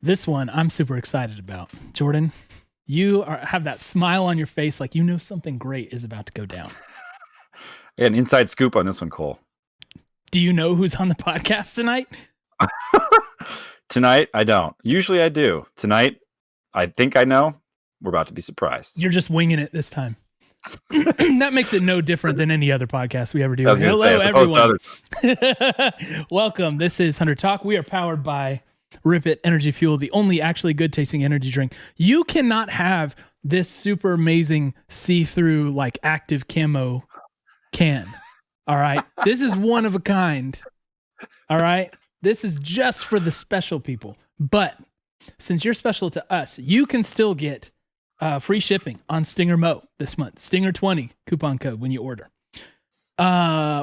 This one I'm super excited about. Jordan, have that smile on your face like you know something great is about to go down. An inside scoop on this one, Cole. Do you know who's on the podcast tonight? Tonight, I don't. Usually I do. Tonight, I think I know. We're about to be surprised. You're just winging it this time. That makes it no different than any other podcast we ever do. Hello, everyone. Welcome. This is Hunter Talk. We are powered by Rip It Energy Fuel, the only actually good tasting energy drink. You cannot have this super amazing see-through like active camo can. All right. This is one of a kind. All right. This is just for the special people. But since you're special to us, you can still get free shipping on Stinger Mo this month. Stinger20 coupon code when you order.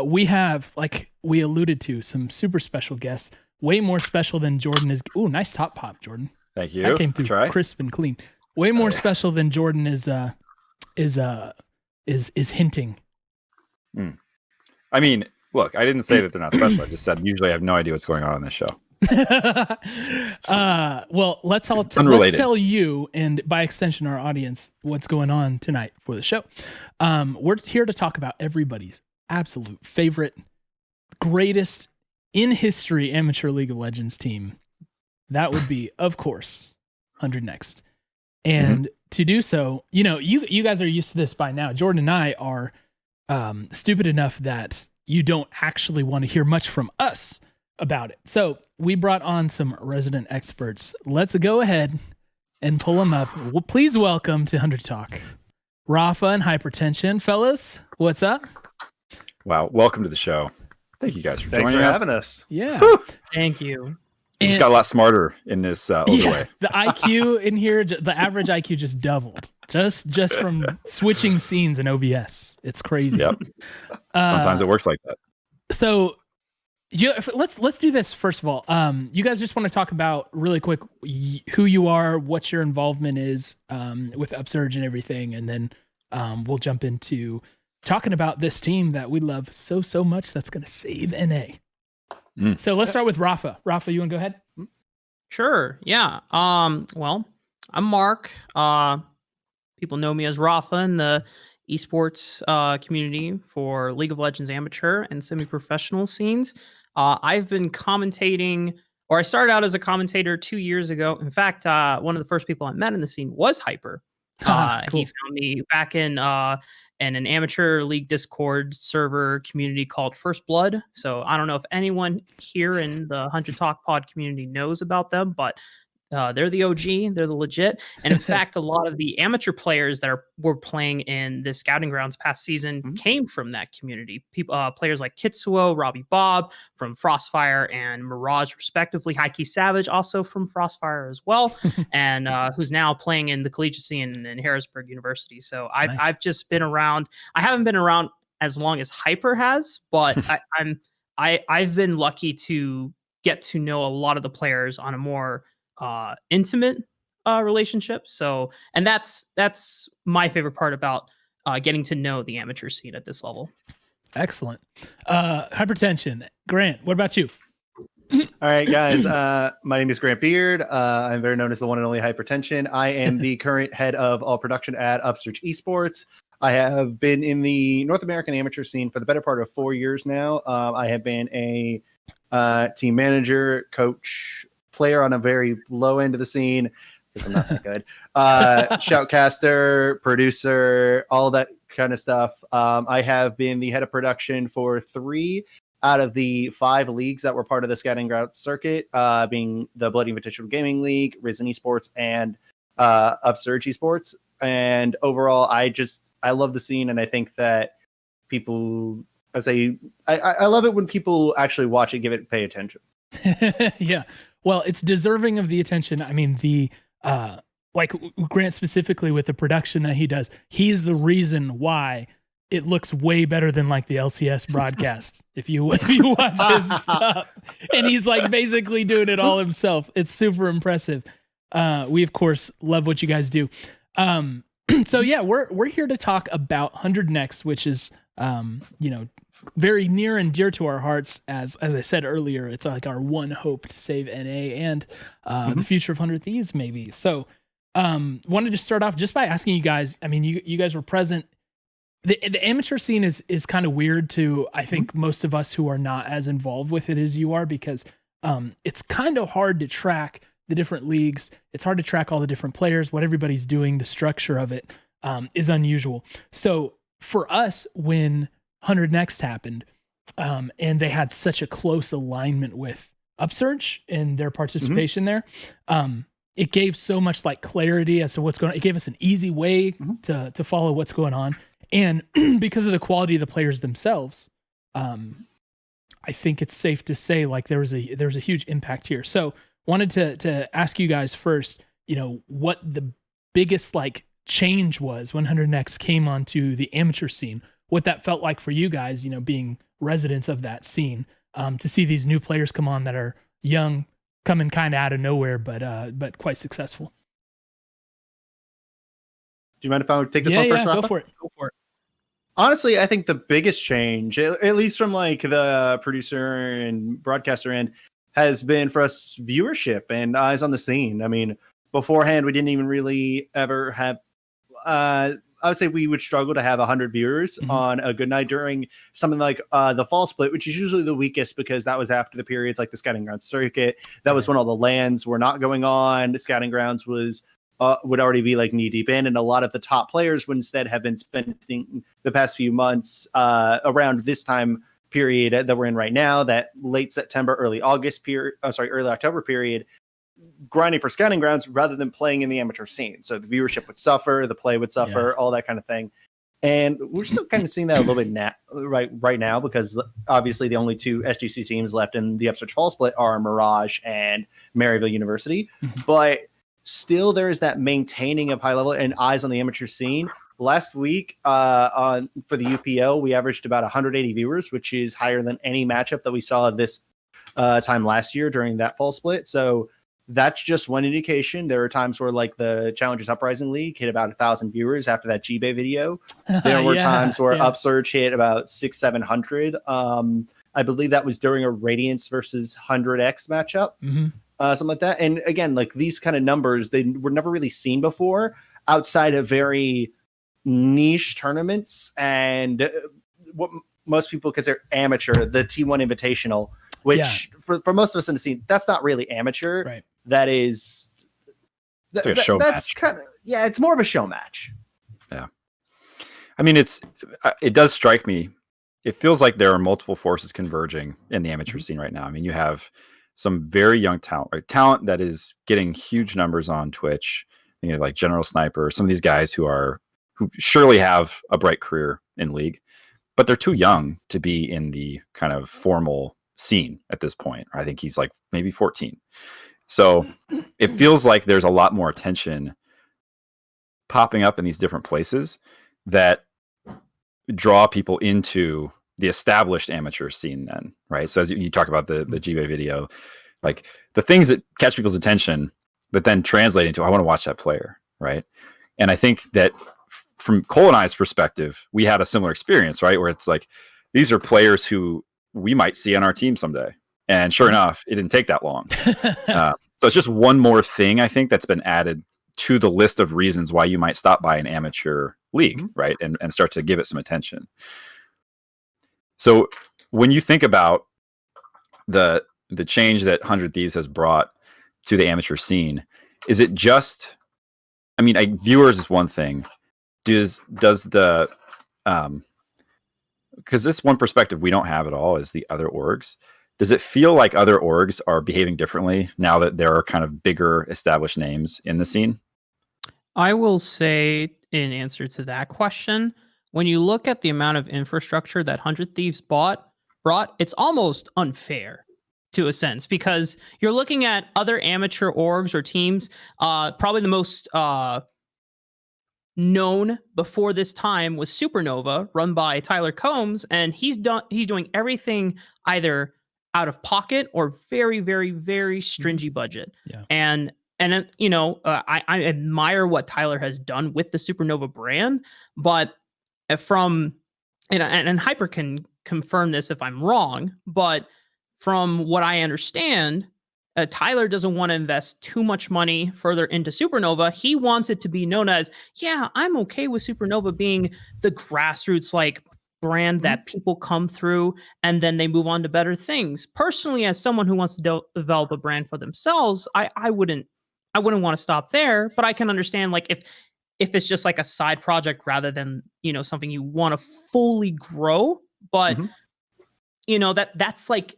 We have, like we alluded to, some super special guests. Way more special than Jordan is. Ooh, nice top pop, Jordan. Thank you. That came through crisp and clean. Way more special than Jordan is hinting. I mean, look, I didn't say that they're not special. I just said usually I have no idea what's going on this show. Well, let's tell you, and by extension our audience, what's going on tonight for the show. We're here to talk about everybody's absolute favorite, greatest in history amateur League of Legends team. That would be, of course, 100 Next. And to do so, you guys are used to this by now. Jordan and I are stupid enough that you don't actually want to hear much from us about it. So we brought on some resident experts. Let's go ahead and pull them up. Well, please welcome to 100 Talk, Raafaa and Hyper10sion. Fellas, what's up? Wow. Welcome to the show. Thank you guys for joining us. Thanks for having us. Yeah. Thank you. You just got a lot smarter in this overlay. Yeah, the IQ in here, the average IQ just doubled. Just from switching scenes in OBS. It's crazy. Yep. Sometimes it works like that. So let's do this first of all. You guys just want to talk about really quick who you are, what your involvement is with Upsurge and everything, and then we'll jump into talking about this team that we love so much that's going to save NA. So let's start with Raafaa. Raafaa, you want to go ahead? Sure. Yeah. Well, I'm Mark. People know me as Raafaa in the esports community for League of Legends amateur and semi-professional scenes. I've been commentating, or I started out as a commentator 2 years ago. In fact, one of the first people I met in the scene was Hyper. Cool. He found me back in an amateur league Discord server community called First Blood. So I don't know if anyone here in the 100 Talk Pod community knows about them, but they're the OG, they're the legit. And in fact, a lot of the amateur players that were playing in the Scouting Grounds past season came from that community. People, players like Kitsuo, Robbie Bob from Frostfire and Mirage, respectively. Heike Savage, also from Frostfire as well, and who's now playing in the collegiate scene in Harrisburg University. So I've just been around. I haven't been around as long as Hyper has, but I've been lucky to get to know a lot of the players on a more intimate relationship. So, and that's my favorite part about getting to know the amateur scene at this level. Excellent. Hyper10sion. Grant, what about you? All right, guys. My name is Grant Beard. I'm better known as the one and only Hyper10sion. I am the current head of all production at Upsurge Esports. I have been in the North American amateur scene for the better part of 4 years now. I have been a team manager, coach, player on a very low end of the scene because I'm not that good. Shoutcaster, producer, all that kind of stuff. I have been the head of production for 3 out of the 5 leagues that were part of the Scouting Ground circuit, being the Bloody Invitational Gaming League, Risen Esports, and Upsurge Esports. And overall, I love the scene, and I think that people, I love it when people actually watch it, give it, pay attention. Yeah. Well, it's deserving of the attention. I mean, like Grant specifically with the production that he does, he's the reason why it looks way better than like the LCS broadcast. if you watch his stuff, and he's like basically doing it all himself. It's super impressive. We of course love what you guys do. So yeah, we're here to talk about 100 Next, which is very near and dear to our hearts. As I said earlier, it's like our one hope to save NA and the future of 100 Thieves, maybe. So wanted to start off just by asking you guys, I mean, you guys were present. The amateur scene is kind of weird to, I think, most of us who are not as involved with it as you are, because it's kind of hard to track the different leagues. It's hard to track all the different players, what everybody's doing. The structure of it is unusual. So for us, when 100 Next happened, and they had such a close alignment with Upsurge and their participation there, it gave so much like clarity as to what's going on. It gave us an easy way to follow what's going on. And because of the quality of the players themselves, I think it's safe to say like there was a huge impact here. So wanted to ask you guys first, what the biggest like change was when 100 Next came onto the amateur scene, what that felt like for you guys, being residents of that scene, to see these new players come on that are young, coming kind of out of nowhere, but quite successful. Do you mind if I would take this one first, Rafa? Go for it. Honestly, I think the biggest change, at least from like the producer and broadcaster end, has been for us viewership and eyes on the scene. I mean, beforehand, we didn't even really ever have, I would say we would struggle to have 100 viewers on a good night during something like the fall split, which is usually the weakest because that was after the periods like the Scouting Grounds circuit. That was when all the LANs were not going on. The Scouting Grounds would already be like knee deep in, and a lot of the top players would instead have been spending the past few months around this time period that we're in right now, that late September, early October period, grinding for Scouting Grounds rather than playing in the amateur scene. So the viewership would suffer, the play would suffer, all that kind of thing. And we're still kind of seeing that a little bit right now, because obviously the only two SGC teams left in the Upsurge Fall Split are Mirage and Maryville University. But still there is that maintaining of high level and eyes on the amateur scene. Last week for the UPL, we averaged about 180 viewers, which is higher than any matchup that we saw this time last year during that fall split. So that's just one indication. There are times where like the Challengers Uprising League hit about 1,000 viewers after that G-Bay video. There were times where Upsurge hit about 600-700. I believe that was during a Radiance versus 100X matchup, something like that. And again, like these kind of numbers, they were never really seen before outside of very niche tournaments and what most people consider amateur, the T1 Invitational, which for most of us in the scene, that's not really amateur. Right. That is, it's like a show that's match. kind of, it's more of a show match. Yeah. I mean, it does strike me. It feels like there are multiple forces converging in the amateur scene right now. I mean, you have some very young talent, right? Talent that is getting huge numbers on Twitch, like General Sniper, some of these guys who surely have a bright career in League, but they're too young to be in the kind of formal scene at this point. I think he's like maybe 14. So it feels like there's a lot more attention popping up in these different places that draw people into the established amateur scene then, right? So as you talk about the G-Bay video, like the things that catch people's attention that then translate into, I want to watch that player, right? And I think that from Cole and I's perspective, we had a similar experience, right? Where it's like, these are players who we might see on our team someday. And sure enough, it didn't take that long. So it's just one more thing, I think, that's been added to the list of reasons why you might stop by an amateur league, right? And start to give it some attention. So when you think about the change that 100 Thieves has brought to the amateur scene, is it just, I mean, viewers is one thing. Does the, because this one perspective we don't have at all is the other orgs. Does it feel like other orgs are behaving differently now that there are kind of bigger established names in the scene? I will say, in answer to that question, when you look at the amount of infrastructure that 100 Thieves brought, it's almost unfair to a sense, because you're looking at other amateur orgs or teams. Probably the most known before this time was Supernova, run by Tyler Combs, and he's doing everything either out of pocket or very, very, very stringy budget. And I admire what Tyler has done with the Supernova brand, but from and Hyper can confirm this if I'm wrong, but from what I understand, Tyler doesn't want to invest too much money further into Supernova. He wants it to be known as, yeah, I'm okay with Supernova being the grassroots like brand that people come through and then they move on to better things. Personally, as someone who wants to develop a brand for themselves, I wouldn't want to stop there, but I can understand like if it's just like a side project rather than, something you want to fully grow, but that's like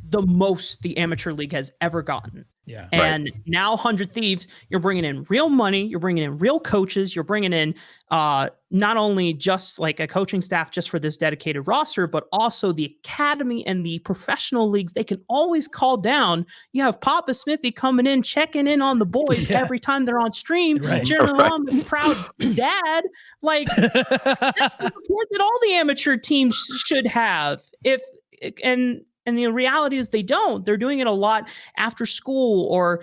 the most the amateur league has ever gotten. Yeah. And now 100 Thieves, you're bringing in real money, you're bringing in real coaches, you're bringing in not only just like a coaching staff just for this dedicated roster, but also the academy and the professional leagues. They can always call down. You have Papa Smithy coming in, checking in on the boys every time they're on stream, cheering them on with proud dad. Like that's the support that all the amateur teams should have. And the reality is they don't. They're doing it a lot after school or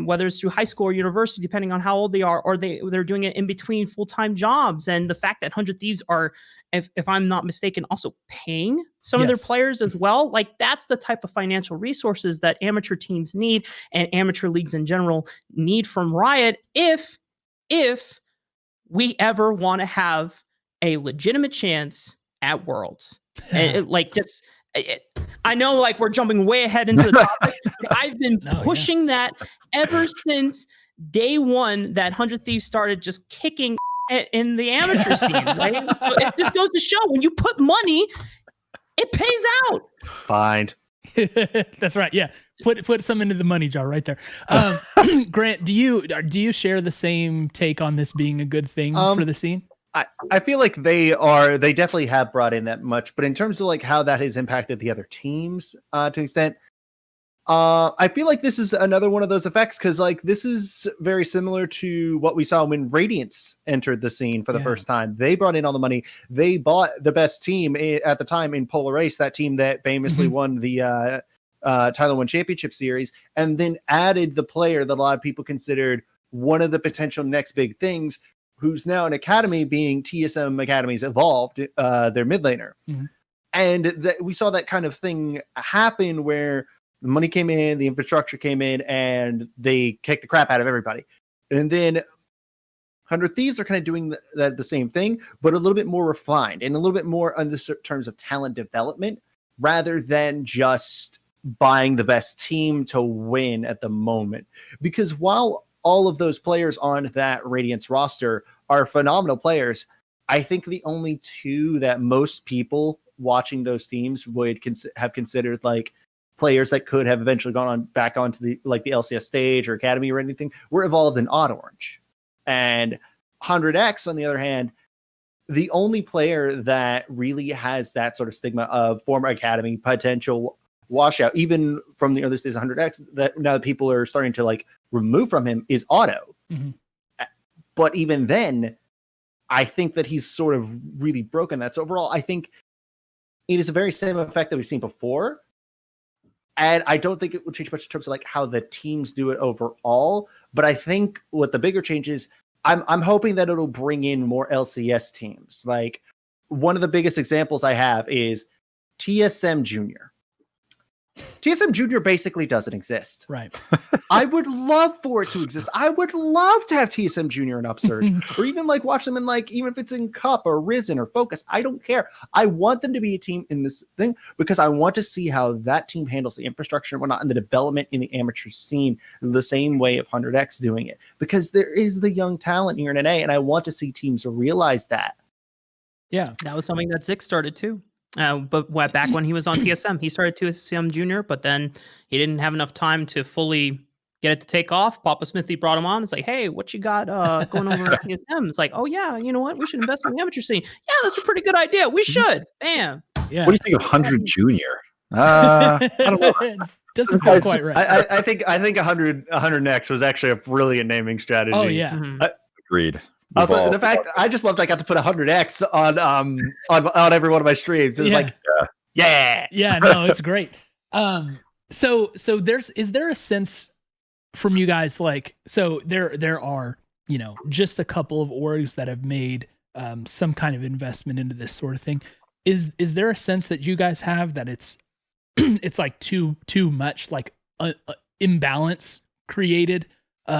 whether it's through high school or university, depending on how old they are, or they're doing it in between full-time jobs. And the fact that 100 Thieves are, if I'm not mistaken, also paying some of their players as well. Like that's the type of financial resources that amateur teams need and amateur leagues in general need from Riot if we ever want to have a legitimate chance at Worlds. And I know like we're jumping way ahead into the topic, but I've been pushing that ever since day one that 100 Thieves started just kicking in the amateur scene, right? So it just goes to show when you put money, it pays out. Fine. That's right. Yeah. Put some into the money jar right there. Grant, do you share the same take on this being a good thing for the scene? I feel like they definitely have brought in that much, but in terms of like how that has impacted the other teams to an extent, I feel like this is another one of those effects because like this is very similar to what we saw when Radiance entered the scene for the first time. They brought in all the money. They bought the best team at the time in Polar Ace, that team that famously won the Tyler 1 Championship Series, and then added the player that a lot of people considered one of the potential next big things, who's now an academy being TSM Academy's Evolved, their mid laner. And we saw that kind of thing happen where the money came in, the infrastructure came in, and they kicked the crap out of everybody. And then 100 Thieves are kind of doing the same thing, but a little bit more refined and a little bit more on the terms of talent development rather than just buying the best team to win at the moment. Because while all of those players on that Radiance roster are phenomenal players, I think the only two that most people watching those teams would have considered like players that could have eventually gone back onto the LCS stage or academy or anything were Evolved in Odd Orange. And 100X, on the other hand, the only player that really has that sort of stigma of former academy potential washout, even from the other days of 100X, that now people are starting to like remove from him, is Otto. But even then, I think that he's sort of really broken that. So overall, I think it is a very same effect that we've seen before. And I don't think it will change much in terms of like how the teams do it overall. But I think what the bigger change is, I'm hoping that it'll bring in more LCS teams. Like one of the biggest examples I have is TSM Junior. TSM Junior basically doesn't exist. Right. I would love for it to exist. I would love to have TSM Junior in Upsurge, or even like watch them in like, even if it's in Cup or Risen or Focus, I don't care. I want them to be a team in this thing because I want to see how that team handles the infrastructure and whatnot and the development in the amateur scene the same way of 100X doing it, because there is the young talent here in NA, and I want to see teams realize that. Yeah. That was something that Zix started too. But back when he was on TSM, he started TSM Junior, but then he didn't have enough time to fully get it to take off. Papa Smithy brought him on. It's like, hey, what you got going over at TSM? It's like, oh yeah, you know what? We should invest in the amateur scene. Yeah, that's a pretty good idea. We should. Bam. Yeah. What do you think of 100 Junior? I don't know. Doesn't feel quite right. I think 100 Next was actually a brilliant naming strategy. Oh yeah. Agreed. Also, the fact I just loved I got to put 100X on every one of my streams. It was like, yeah, no, it's great. So is there a sense from you guys, like, so there are, just a couple of orgs that have made some kind of investment into this sort of thing. Is there a sense that you guys have that it's it's like too much like imbalance created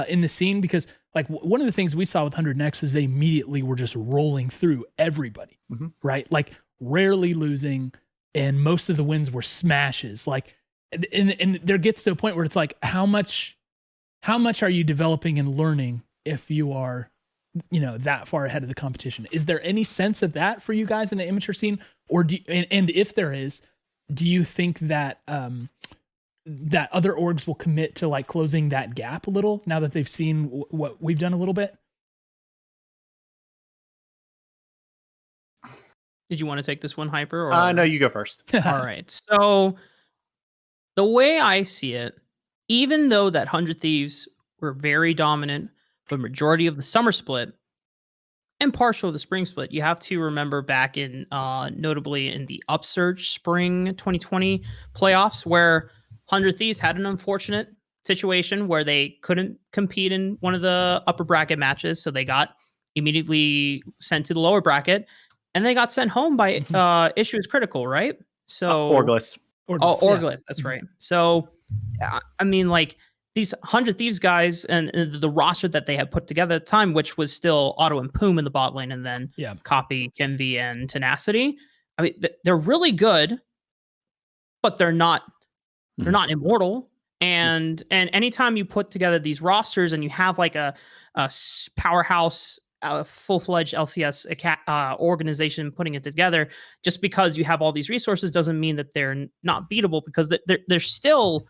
in the scene? Because like one of the things we saw with 100 Next was they immediately were just rolling through everybody, right? Like rarely losing, and most of the wins were smashes. Like, and there gets to a point where it's like, how much are you developing and learning if you are, that far ahead of the competition? Is there any sense of that for you guys in the amateur scene, or and if there is, do you think that that other orgs will commit to like closing that gap a little now that they've seen what we've done a little bit? Did you want to take this one, Hyper? Or? No, you go first. All right. So the way I see it, even though that 100 Thieves were very dominant for the majority of the summer split and partial of the spring split, you have to remember back in notably in the upsurge spring 2020 playoffs where 100 Thieves had an unfortunate situation where they couldn't compete in one of the upper bracket matches. So they got immediately sent to the lower bracket and they got sent home by issues critical, right? So Orgless. Orgless. That's right. So, I mean, like these 100 Thieves guys and the roster that they had put together at the time, which was still Otto and Poom in the bot lane and then Copy, Kenvi, and Tenacity. I mean, they're really good, but they're not immortal. And anytime you put together these rosters and you have like a powerhouse, full-fledged LCS organization putting it together, just because you have all these resources doesn't mean that they're not beatable, because they're still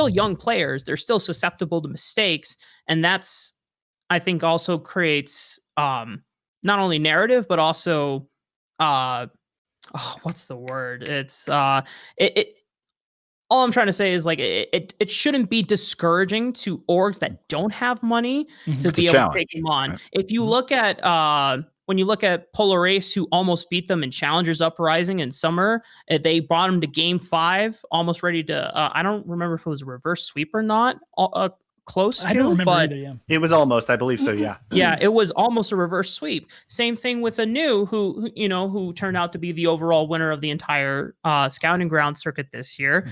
young players. They're still susceptible to mistakes. And that's, I think, also creates not only narrative, but also what's the word? It's all I'm trying to say is like it shouldn't be discouraging to orgs that don't have money to be able to take them on. Right. If you look at when you look at Polar Ace, who almost beat them in Challengers Uprising in summer, they brought them to Game 5, almost ready to. I don't remember if it was a reverse sweep or not. Close to, I don't remember but either, it was almost, I believe so, yeah. Yeah, it was almost a reverse sweep. Same thing with Anu, who turned out to be the overall winner of the entire scouting ground circuit this year.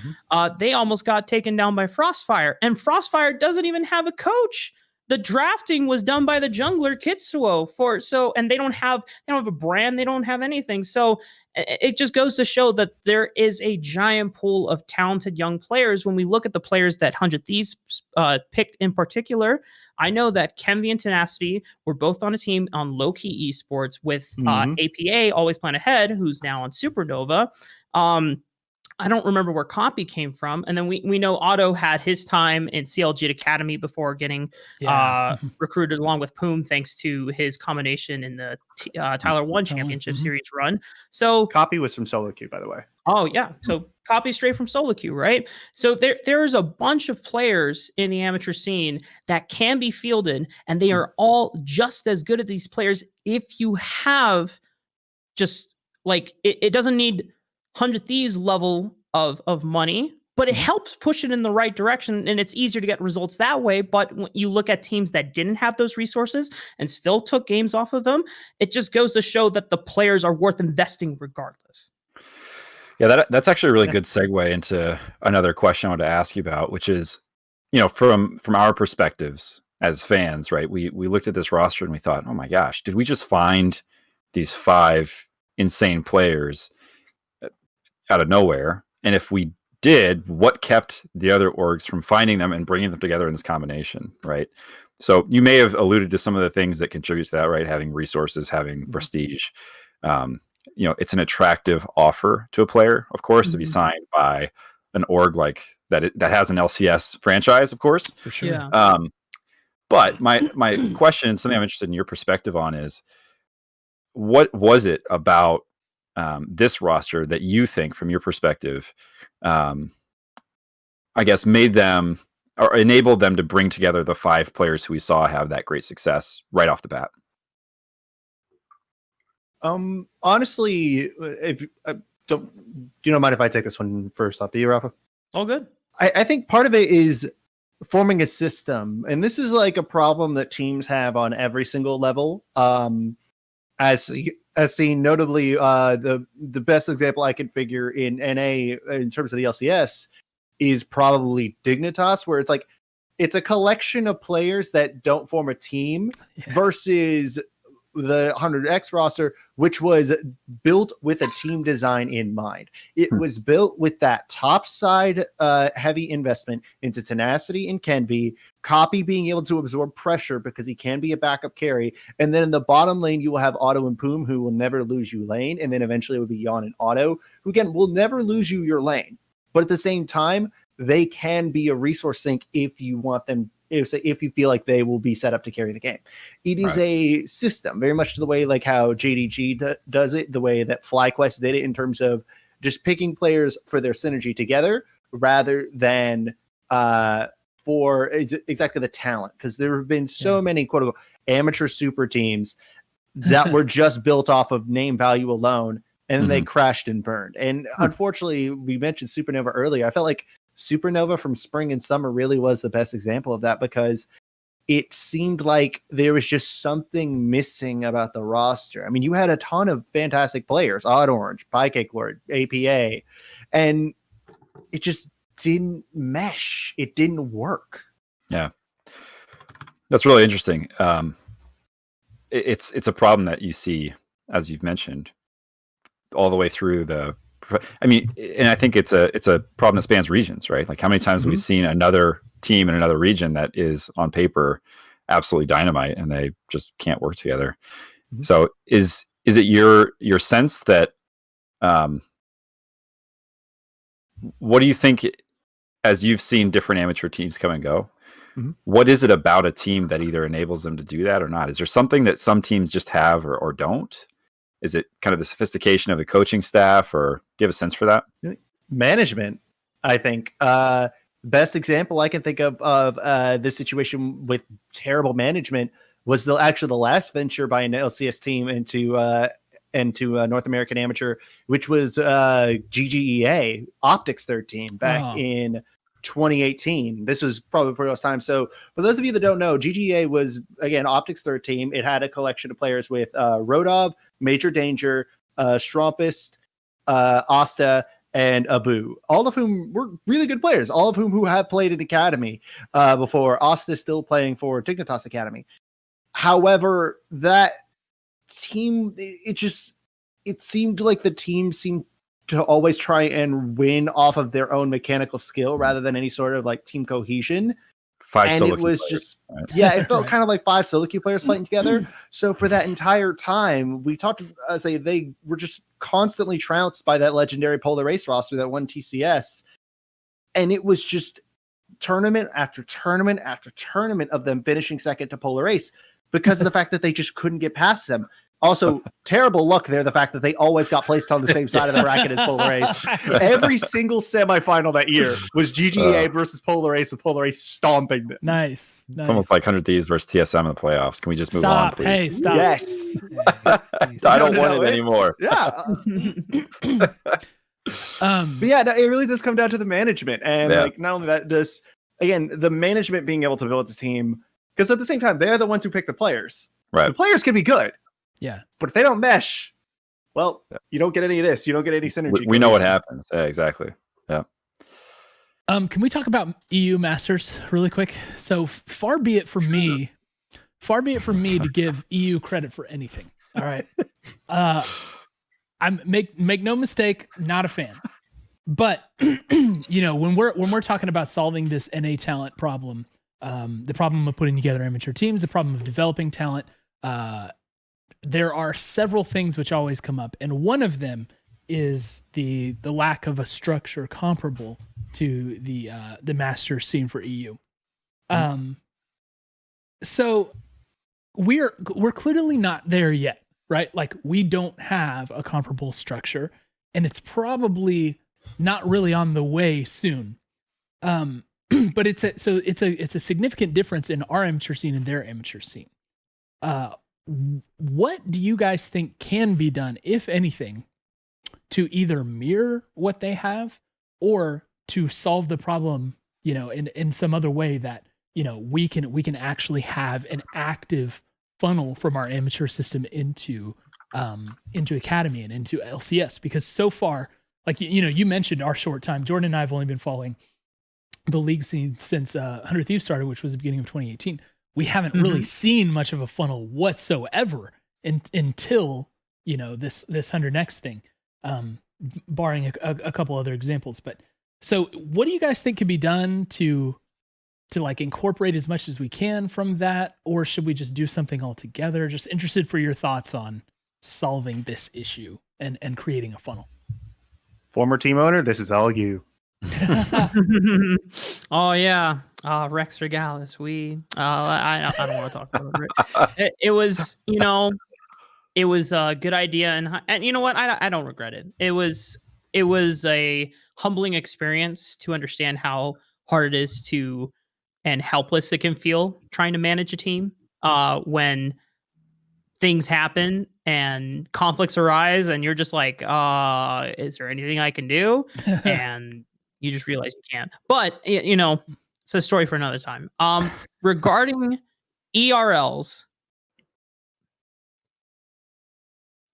They almost got taken down by Frostfire, and Frostfire doesn't even have a coach. The drafting was done by the jungler Kitsuo and they don't have a brand, they don't have anything. So it just goes to show that there is a giant pool of talented young players. When we look at the players that 100 Thieves picked in particular, I know that Kenvi and Tenacity were both on a team on low-key esports with APA, Always Plan Ahead, who's now on Supernova. I don't remember where Copy came from. And then we know Otto had his time in CLG Academy before getting recruited along with Poom, thanks to his combination in the Tyler 1 Championship Series run. So Copy was from Solo Queue, by the way. Oh, yeah. So Copy straight from Solo Queue, right? So there's a bunch of players in the amateur scene that can be fielded, and they are all just as good as these players if you have just like it doesn't need 100 Thieves level of money, but it helps push it in the right direction, and it's easier to get results that way. But when you look at teams that didn't have those resources and still took games off of them, it just goes to show that the players are worth investing regardless. Yeah, that's actually a really good segue into another question I want to ask you about, which is, from our perspectives as fans, right? We looked at this roster and we thought, oh my gosh, did we just find these 5 insane players out of nowhere? And if we did, what kept the other orgs from finding them and bringing them together in this combination, right? So you may have alluded to some of the things that contribute to that, right? Having resources, having prestige. It's an attractive offer to a player, of course, to be signed by an org like that has an LCS franchise, of course. For sure. Yeah. But my question, something I'm interested in your perspective on, is what was it about this roster that you think, from your perspective, I guess made them or enabled them to bring together the 5 players who we saw have that great success right off the bat? Honestly, if do you don't mind if I take this one first off? Do you, Rafa? All good. I think part of it is forming a system, and this is like a problem that teams have on every single level. as seen notably, the best example I can figure in NA in terms of the LCS is probably Dignitas, where it's like it's a collection of players that don't form a team versus the 100X roster, which was built with a team design in mind. It was built with that top side heavy investment into tenacity and Kenvi, Copy being able to absorb pressure because he can be a backup carry, and then in the bottom lane you will have Otto and Poom, who will never lose you lane, and then eventually it will be Yon and Otto, who again will never lose you your lane, but at the same time they can be a resource sink if you want them, if you feel like they will be set up to carry the game. It is a system, very much the way like how JDG does it, the way that FlyQuest did it in terms of just picking players for their synergy together rather than for exactly the talent. Because there have been so many quote unquote amateur super teams that were just built off of name value alone, and they crashed and burned. And unfortunately, we mentioned Supernova earlier. I felt like Supernova from spring and summer really was the best example of that, because it seemed like there was just something missing about the roster. I mean, you had a ton of fantastic players, Odd Orange, Piecake Lord, APA, and it just didn't mesh. It didn't work. Yeah. That's really interesting. It's a problem that you see, as you've mentioned, all the way through the, I mean, and I think it's a problem that spans regions, right? Like how many times have we seen another team in another region that is on paper absolutely dynamite and they just can't work together. So is it your sense that what do you think, as you've seen different amateur teams come and go, what is it about a team that either enables them to do that or not? Is there something that some teams just have or don't? Is it kind of the sophistication of the coaching staff, or do you have a sense for that? Management, I think. Best example I can think of this situation with terrible management was actually the last venture by an LCS team into North American Amateur, which was GGEA, Optic's third team back in 2018. This was probably before those times. So for those of you that don't know, GGEA was, again, Optic's third team. It had a collection of players with Rodov, Major Danger, Strumpist, Asta, and Abu, all of whom were really good players, all of whom who have played in Academy before. Asta is still playing for Dignitas Academy. However, that team, it seemed like the team seemed to always try and win off of their own mechanical skill rather than any sort of like team cohesion. And it was just, it felt kind of like 5 solo queue players playing together. So for that entire time, we talked, they were just constantly trounced by that legendary Polar Race roster that won TCS. And it was just tournament after tournament after tournament of them finishing second to Polar Race because of the fact that they just couldn't get past them. Also, terrible luck there, the fact that they always got placed on the same side of the bracket as Polar Ace. Every single semifinal that year was GGA versus Polar Ace, with Polar Ace stomping them. Nice. It's almost like 100 Thieves versus TSM in the playoffs. Can we just move on, please? Hey, stop. Yes. I don't want it anymore. Yeah. But yeah, it really does come down to the management. And like, not only that, again, the management being able to build a team, because at the same time, they're the ones who pick the players. Right. The players can be good. Yeah. But if they don't mesh, well, you don't get any of this. You don't get any synergy. We know what happens. Yeah, exactly. Yeah. Can we talk about EU Masters really quick? So far be it from me to give EU credit for anything. All right. I'm make no mistake, not a fan. But you know, when we're talking about solving this NA talent problem, the problem of putting together amateur teams, the problem of developing talent, there are several things which always come up, and one of them is the lack of a structure comparable to the master scene for EU. So we're clearly not there yet, right? Like, we don't have a comparable structure, and it's probably not really on the way soon. But it's a significant difference in our amateur scene and their amateur scene. What do you guys think can be done, if anything, to either mirror what they have or to solve the problem, you know, in some other way that, you know, we can actually have an active funnel from our amateur system into into academy and into LCS, because so far, like, you mentioned our short time. Jordan and I have only been following the league scene since 100 Thieves started, which was the beginning of 2018. We haven't really seen much of a funnel whatsoever until, this 100X thing, barring a couple other examples. But so what do you guys think can be done to like incorporate as much as we can from that? Or should we just do something altogether? Just interested for your thoughts on solving this issue and creating a funnel. Former team owner, this is all you. Oh yeah, Rex Regalis. I don't want to talk about it. It was, it was a good idea, and you know what? I don't regret it. It was a humbling experience to understand how hard it is to and helpless it can feel trying to manage a team when things happen and conflicts arise, and you're just like, is there anything I can do? And you just realize you can't. But it's a story for another time. Regarding ERLs,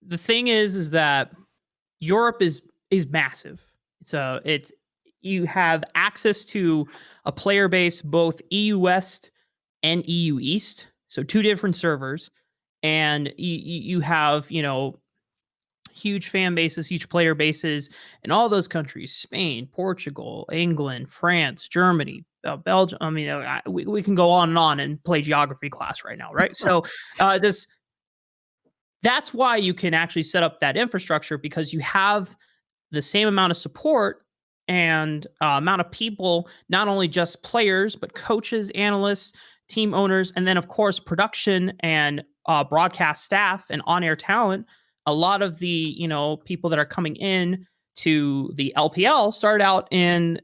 the thing is that Europe is massive. You have access to a player base, both EU West and EU East, so 2 different servers, and you have huge fan bases, huge player bases in all those countries: Spain, Portugal, England, France, Germany, Belgium. I mean, we can go on and play geography class right now, right? So that's why you can actually set up that infrastructure, because you have the same amount of support and amount of people, not only just players, but coaches, analysts, team owners, and then of course production and broadcast staff and on-air talent. A lot of the people that are coming in to the LPL started out in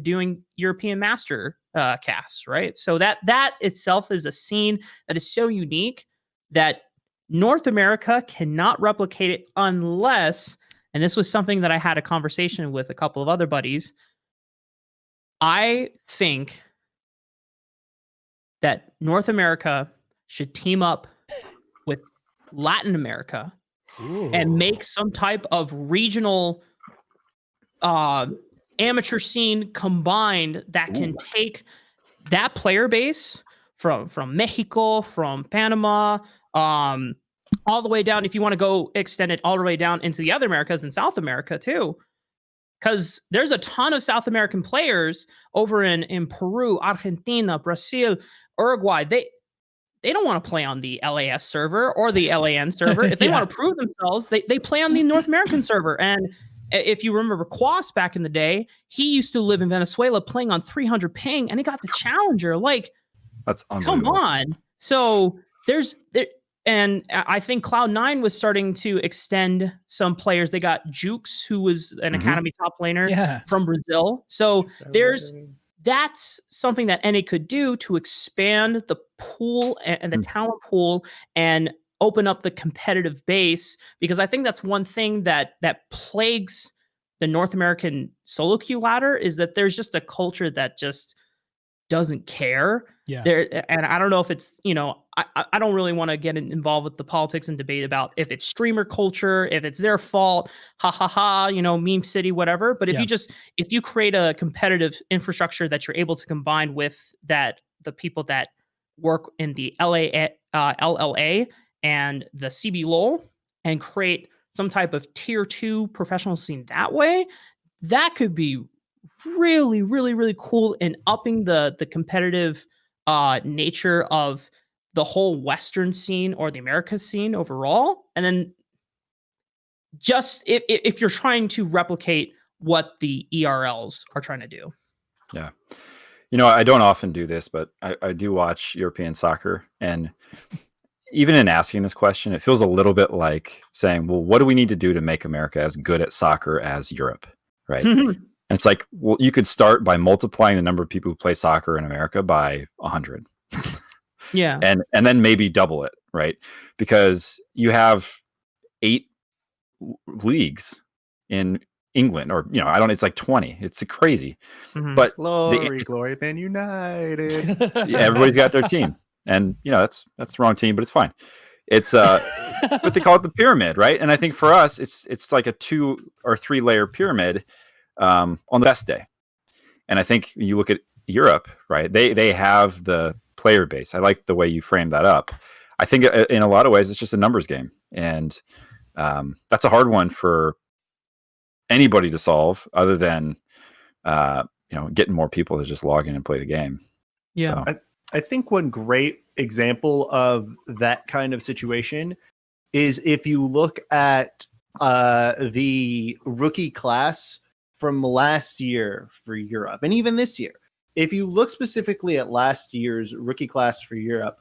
doing European Master casts, right? So that itself is a scene that is so unique that North America cannot replicate it unless, and this was something that I had a conversation with a couple of other buddies, I think that North America should team up with Latin America. Ooh. And make some type of regional amateur scene combined that can take that player base from Mexico, from Panama, all the way down, if you want to go extend it all the way down into the other Americas and South America too. Because there's a ton of South American players over in Peru, Argentina, Brazil, Uruguay. They don't want to play on the LAS server or the LAN server. If they want to prove themselves, they play on the North American server. And if you remember Quas back in the day, he used to live in Venezuela playing on 300 ping, and he got the Challenger. Like, that's unbelievable. Come on. So and I think Cloud9 was starting to extend some players. They got Jukes, who was an Academy top laner from Brazil. So that's something that NA could do to expand the pool and the talent pool and open up the competitive base, because I think that's one thing that plagues the North American solo queue ladder, is that there's just a culture that just doesn't care. And I don't know if it's, I don't really want to get involved with the politics and debate about if it's streamer culture, if it's their fault, meme city, whatever. But if you create a competitive infrastructure that you're able to combine with the people that work in the LLA and the CB LOL, and create some type of tier 2 professional scene that way, that could be really, really, really cool in upping the competitive nature of the whole Western scene or the Americas scene overall. And then just if you're trying to replicate what the ERLs are trying to do. Yeah. I don't often do this, but I do watch European soccer. And even in asking this question, it feels a little bit like saying, well, what do we need to do to make America as good at soccer as Europe? Right. And it's like, well, you could start by multiplying the number of people who play soccer in America by 100. Yeah. And then maybe double it, right? Because you have 8 leagues in England, or it's like 20. It's crazy. But glory, Man United. Everybody's got their team. And that's the wrong team, but it's fine. It's what they call it, the pyramid, right? And I think for us, it's like a 2 or 3 layer pyramid on the best day. And I think you look at Europe, right? They have the player base. I like the way you framed that up. I think in a lot of ways, it's just a numbers game, and that's a hard one for anybody to solve, other than getting more people to just log in and play the game. Yeah. So. I think one great example of that kind of situation is if you look at the rookie class from last year for Europe, and even this year. If you look specifically at last year's rookie class for Europe,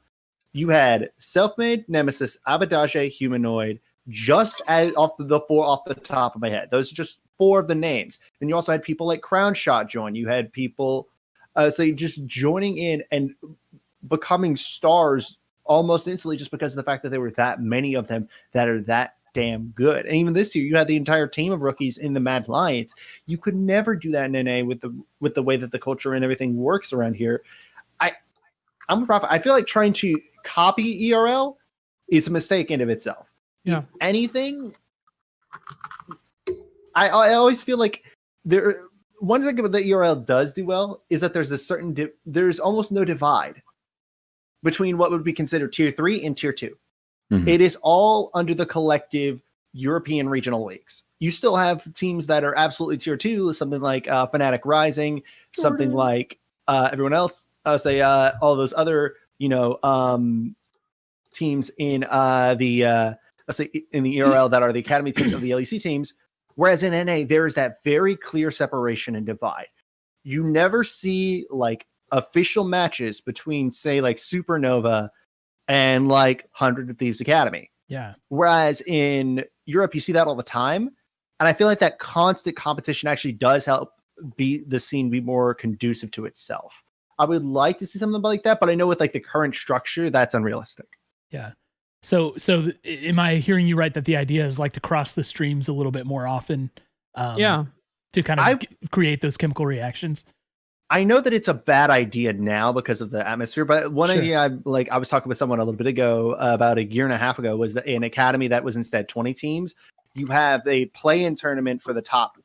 you had Selfmade, Nemesis, Abaddage, Humanoid, just as off the top of my head. Those are just 4 of the names. Then you also had people like Crownshot join. You had people just joining in and becoming stars almost instantly, just because of the fact that there were that many of them that are that damn good. And even this year, you had the entire team of rookies in the Mad Lions. You could never do that in NA with the way that the culture and everything works around here. I'm a prophet. I feel like trying to copy ERL is a mistake in of itself. Yeah. If anything, I always feel like one thing that ERL does do well is that there's a certain there's almost no divide between what would be considered tier 3 and tier 2. Mm-hmm. It is all under the collective European regional leagues. You still have teams that are absolutely tier 2, something like Fnatic Rising, something like everyone else. I would say all those other teams in let's say in the ERL that are the academy teams of the LEC teams. Whereas in NA, there is that very clear separation and divide. You never see like official matches between, say, like Supernova and like 100 Thieves Academy. Yeah. Whereas in Europe, you see that all the time. And I feel like that constant competition actually does help the scene be more conducive to itself. I would like to see something like that, but I know with like the current structure, that's unrealistic. Yeah. So am I hearing you right that the idea is like to cross the streams a little bit more often? To kind of create those chemical reactions. I know that it's a bad idea now because of the atmosphere, but one idea I was talking with someone a little bit ago, about a year and a half ago, was that an academy that was instead 20 teams. You have a play-in tournament for the top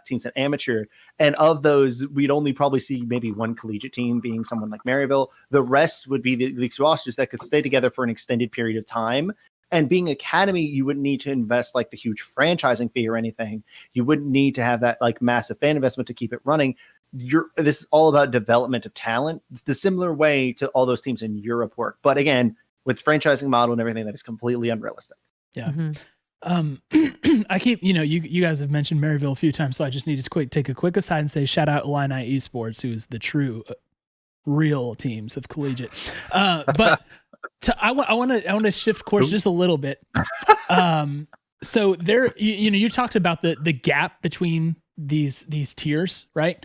teams at amateur, and of those, we'd only probably see maybe one collegiate team, being someone like Maryville. The rest would be the League rosters that could stay together for an extended period of time. And being academy, you wouldn't need to invest like the huge franchising fee or anything. You wouldn't need to have that like massive fan investment to keep it running. This is all about development of talent. It's the similar way to all those teams in Europe work. But again, with franchising model and everything, that is completely unrealistic. Yeah. Mm-hmm. I keep, you guys have mentioned Maryville a few times, so I just need to take a quick aside and say shout out Illini Esports, who is the true real teams of collegiate. But I want to shift course just a little bit. So there, you talked about the gap between these tiers, right?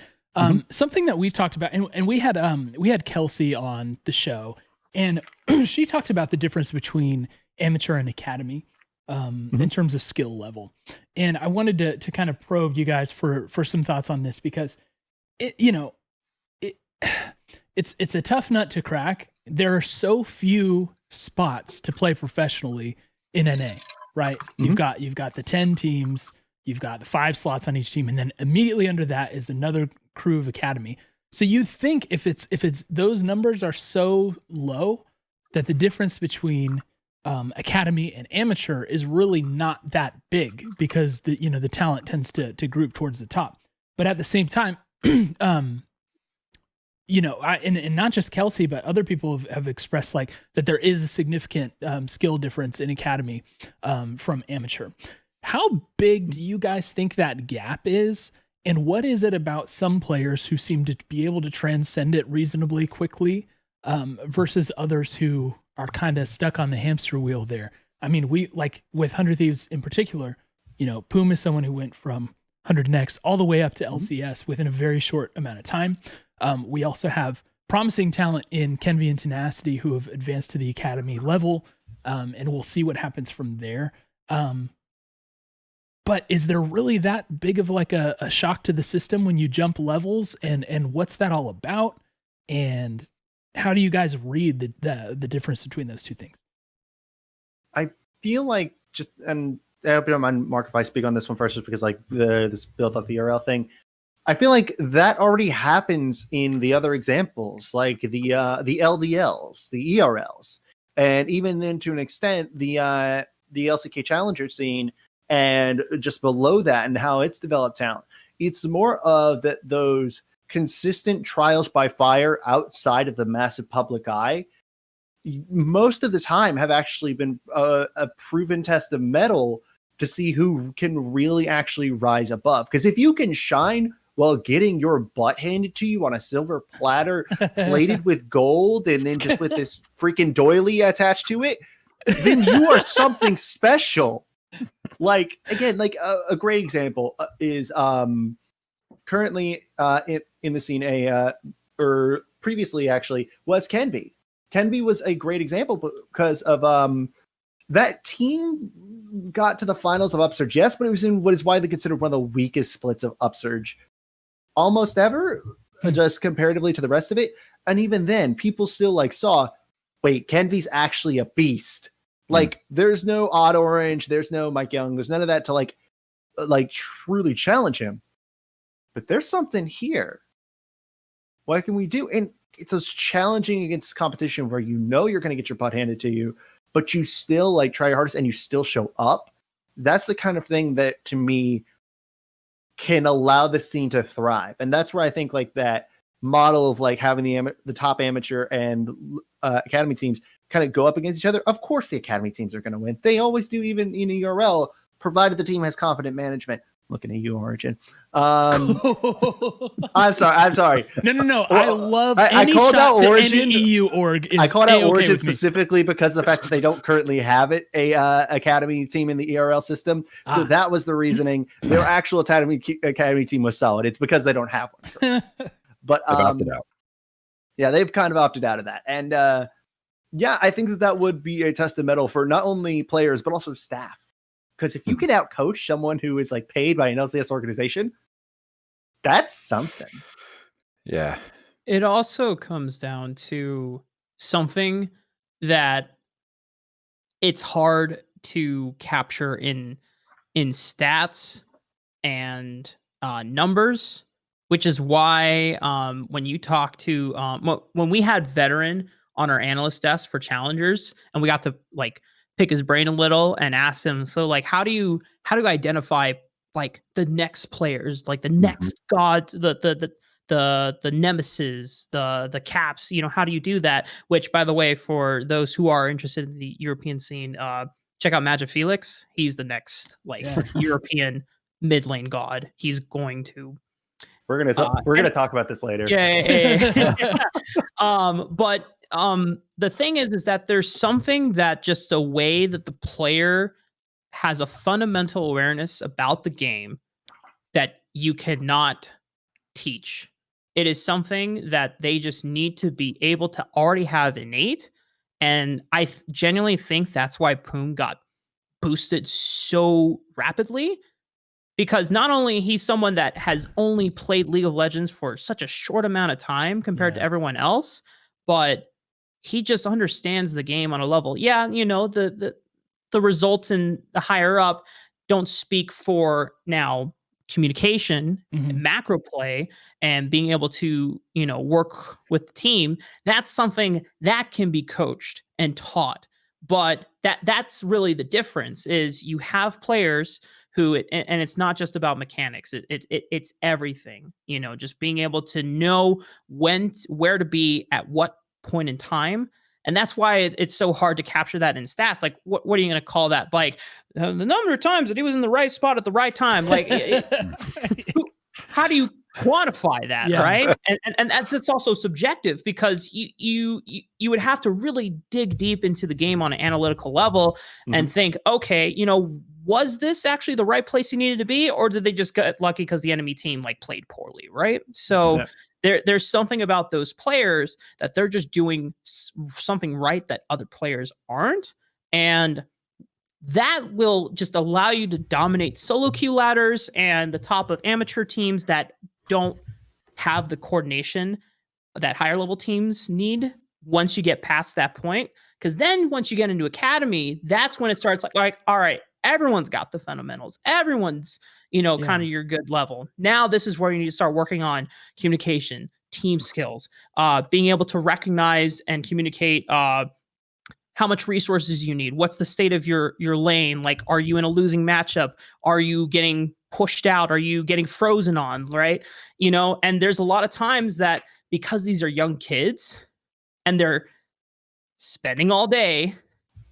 Something that we've talked about, and we had Kelsey on the show, and she talked about the difference between amateur and academy. In terms of skill level. And I wanted to kind of probe you guys for some thoughts on this, because it's a tough nut to crack. There are so few spots to play professionally in NA, right? Mm-hmm. You've got the 10 teams, you've got the 5 slots on each team, and then immediately under that is another crew of academy. So you'd think if it's those numbers are so low that the difference between academy and amateur is really not that big, because the talent tends to group towards the top. But at the same time, and not just Kelsey, but other people have expressed like that there is a significant skill difference in academy from amateur. How big do you guys think that gap is? And what is it about some players who seem to be able to transcend it reasonably quickly versus others who are kind of stuck on the hamster wheel there? I mean, we like with 100 Thieves in particular, Poom is someone who went from 100 Next all the way up to LCS within a very short amount of time. We also have promising talent in Kenvi and Tenacity who have advanced to the academy level, and we'll see what happens from there. But is there really that big of like a shock to the system when you jump levels, and what's that all about? And how do you guys read the difference between those two things? I feel like and I hope you don't mind, Mark, if I speak on this one first, just because like this build up the URL thing. I feel like that already happens in the other examples, like the LDLs, the ERLs, and even then to an extent the LCK Challenger scene, and just below that and how it's developed talent. It's more of those consistent trials by fire outside of the massive public eye. Most of the time have actually been a proven test of mettle to see who can really actually rise above. Because if you can shine while getting your butt handed to you on a silver platter plated with gold and then just with this freaking doily attached to it, then you are something special. Like, again, like a great example is currently in the scene, or previously actually, was Kenby. Kenby was a great example because of that team got to the finals of Upsurge, yes, but it was in what is widely considered one of the weakest splits of Upsurge almost ever, just comparatively to the rest of it. And even then, people still like saw, wait, Kenvy's actually a beast. Like, there's no Odd Orange, there's no Mike Young, there's none of that to like truly challenge him. But there's something here. What can we do? And it's those challenging against competition where you know you're going to get your butt handed to you, but you still like try your hardest and you still show up. That's the kind of thing that, to me, can allow the scene to thrive. And that's where I think like that model of like having the top amateur and academy teams kind of go up against each other. Of course the academy teams are going to win. They always do, even in ERL, provided the team has competent management. Looking at you, Origin. I'm sorry. No. I love any called shot out to Origin. Any EU org. I called out Origin with me. specifically because of the fact that they don't currently have it a academy team in the ERL system. So that was the reasoning. Their actual academy team was solid. It's because they don't have one. But they've opted out. Yeah, they've kind of opted out of that. And yeah, I think that would be a test of mettle for not only players but also staff. Because if you can outcoach someone who is like paid by an LCS organization, that's something. Yeah. It also comes down to something that it's hard to capture in stats and numbers, which is why when you talk to when we had Veteran on our analyst desk for challengers, and we got to like pick his brain a little and ask him, so like how do you identify like the next players, like the next gods, the nemesis, the caps, you know, how do you do that? Which, by the way, for those who are interested in the European scene, check out Magic Felix. He's the next like European mid lane god. He's going to we're gonna talk about this later. But the thing is that there's something that just a way that the player has a fundamental awareness about the game that you cannot teach. It is something that they just need to be able to already have innate. And I genuinely think that's why Poom got boosted so rapidly, because not only he's someone that has only played League of Legends for such a short amount of time compared to everyone else, but he just understands the game on a level. Yeah, you know, the results in the higher up don't speak for now communication, and macro play, and being able to, you know, work with the team. That's something that can be coached and taught. But that's really the difference, is you have players who, and it's not just about mechanics. It's everything, you know, just being able to know where to be at what point in time. And that's why it's so hard to capture that in stats. Like, what are you going to call that? Like, the number of times that he was in the right spot at the right time. Like, how do you quantify that, right? And it's also subjective, because you would have to really dig deep into the game on an analytical level and think, okay, you know, was this actually the right place you needed to be, or did they just get lucky because the enemy team like played poorly, right? So there's something about those players that they're just doing something right that other players aren't, and that will just allow you to dominate solo queue ladders and the top of amateur teams that don't have the coordination that higher level teams need. once you get past that point, because then once you get into academy, that's when it starts like, all right, everyone's got the fundamentals. Everyone's, kind of your good level. Now this is where you need to start working on communication, team skills, being able to recognize and communicate how much resources you need. What's the state of your lane? Like, are you in a losing matchup? Are you getting pushed out? Are you getting frozen on? Right. And there's a lot of times that because these are young kids and they're spending all day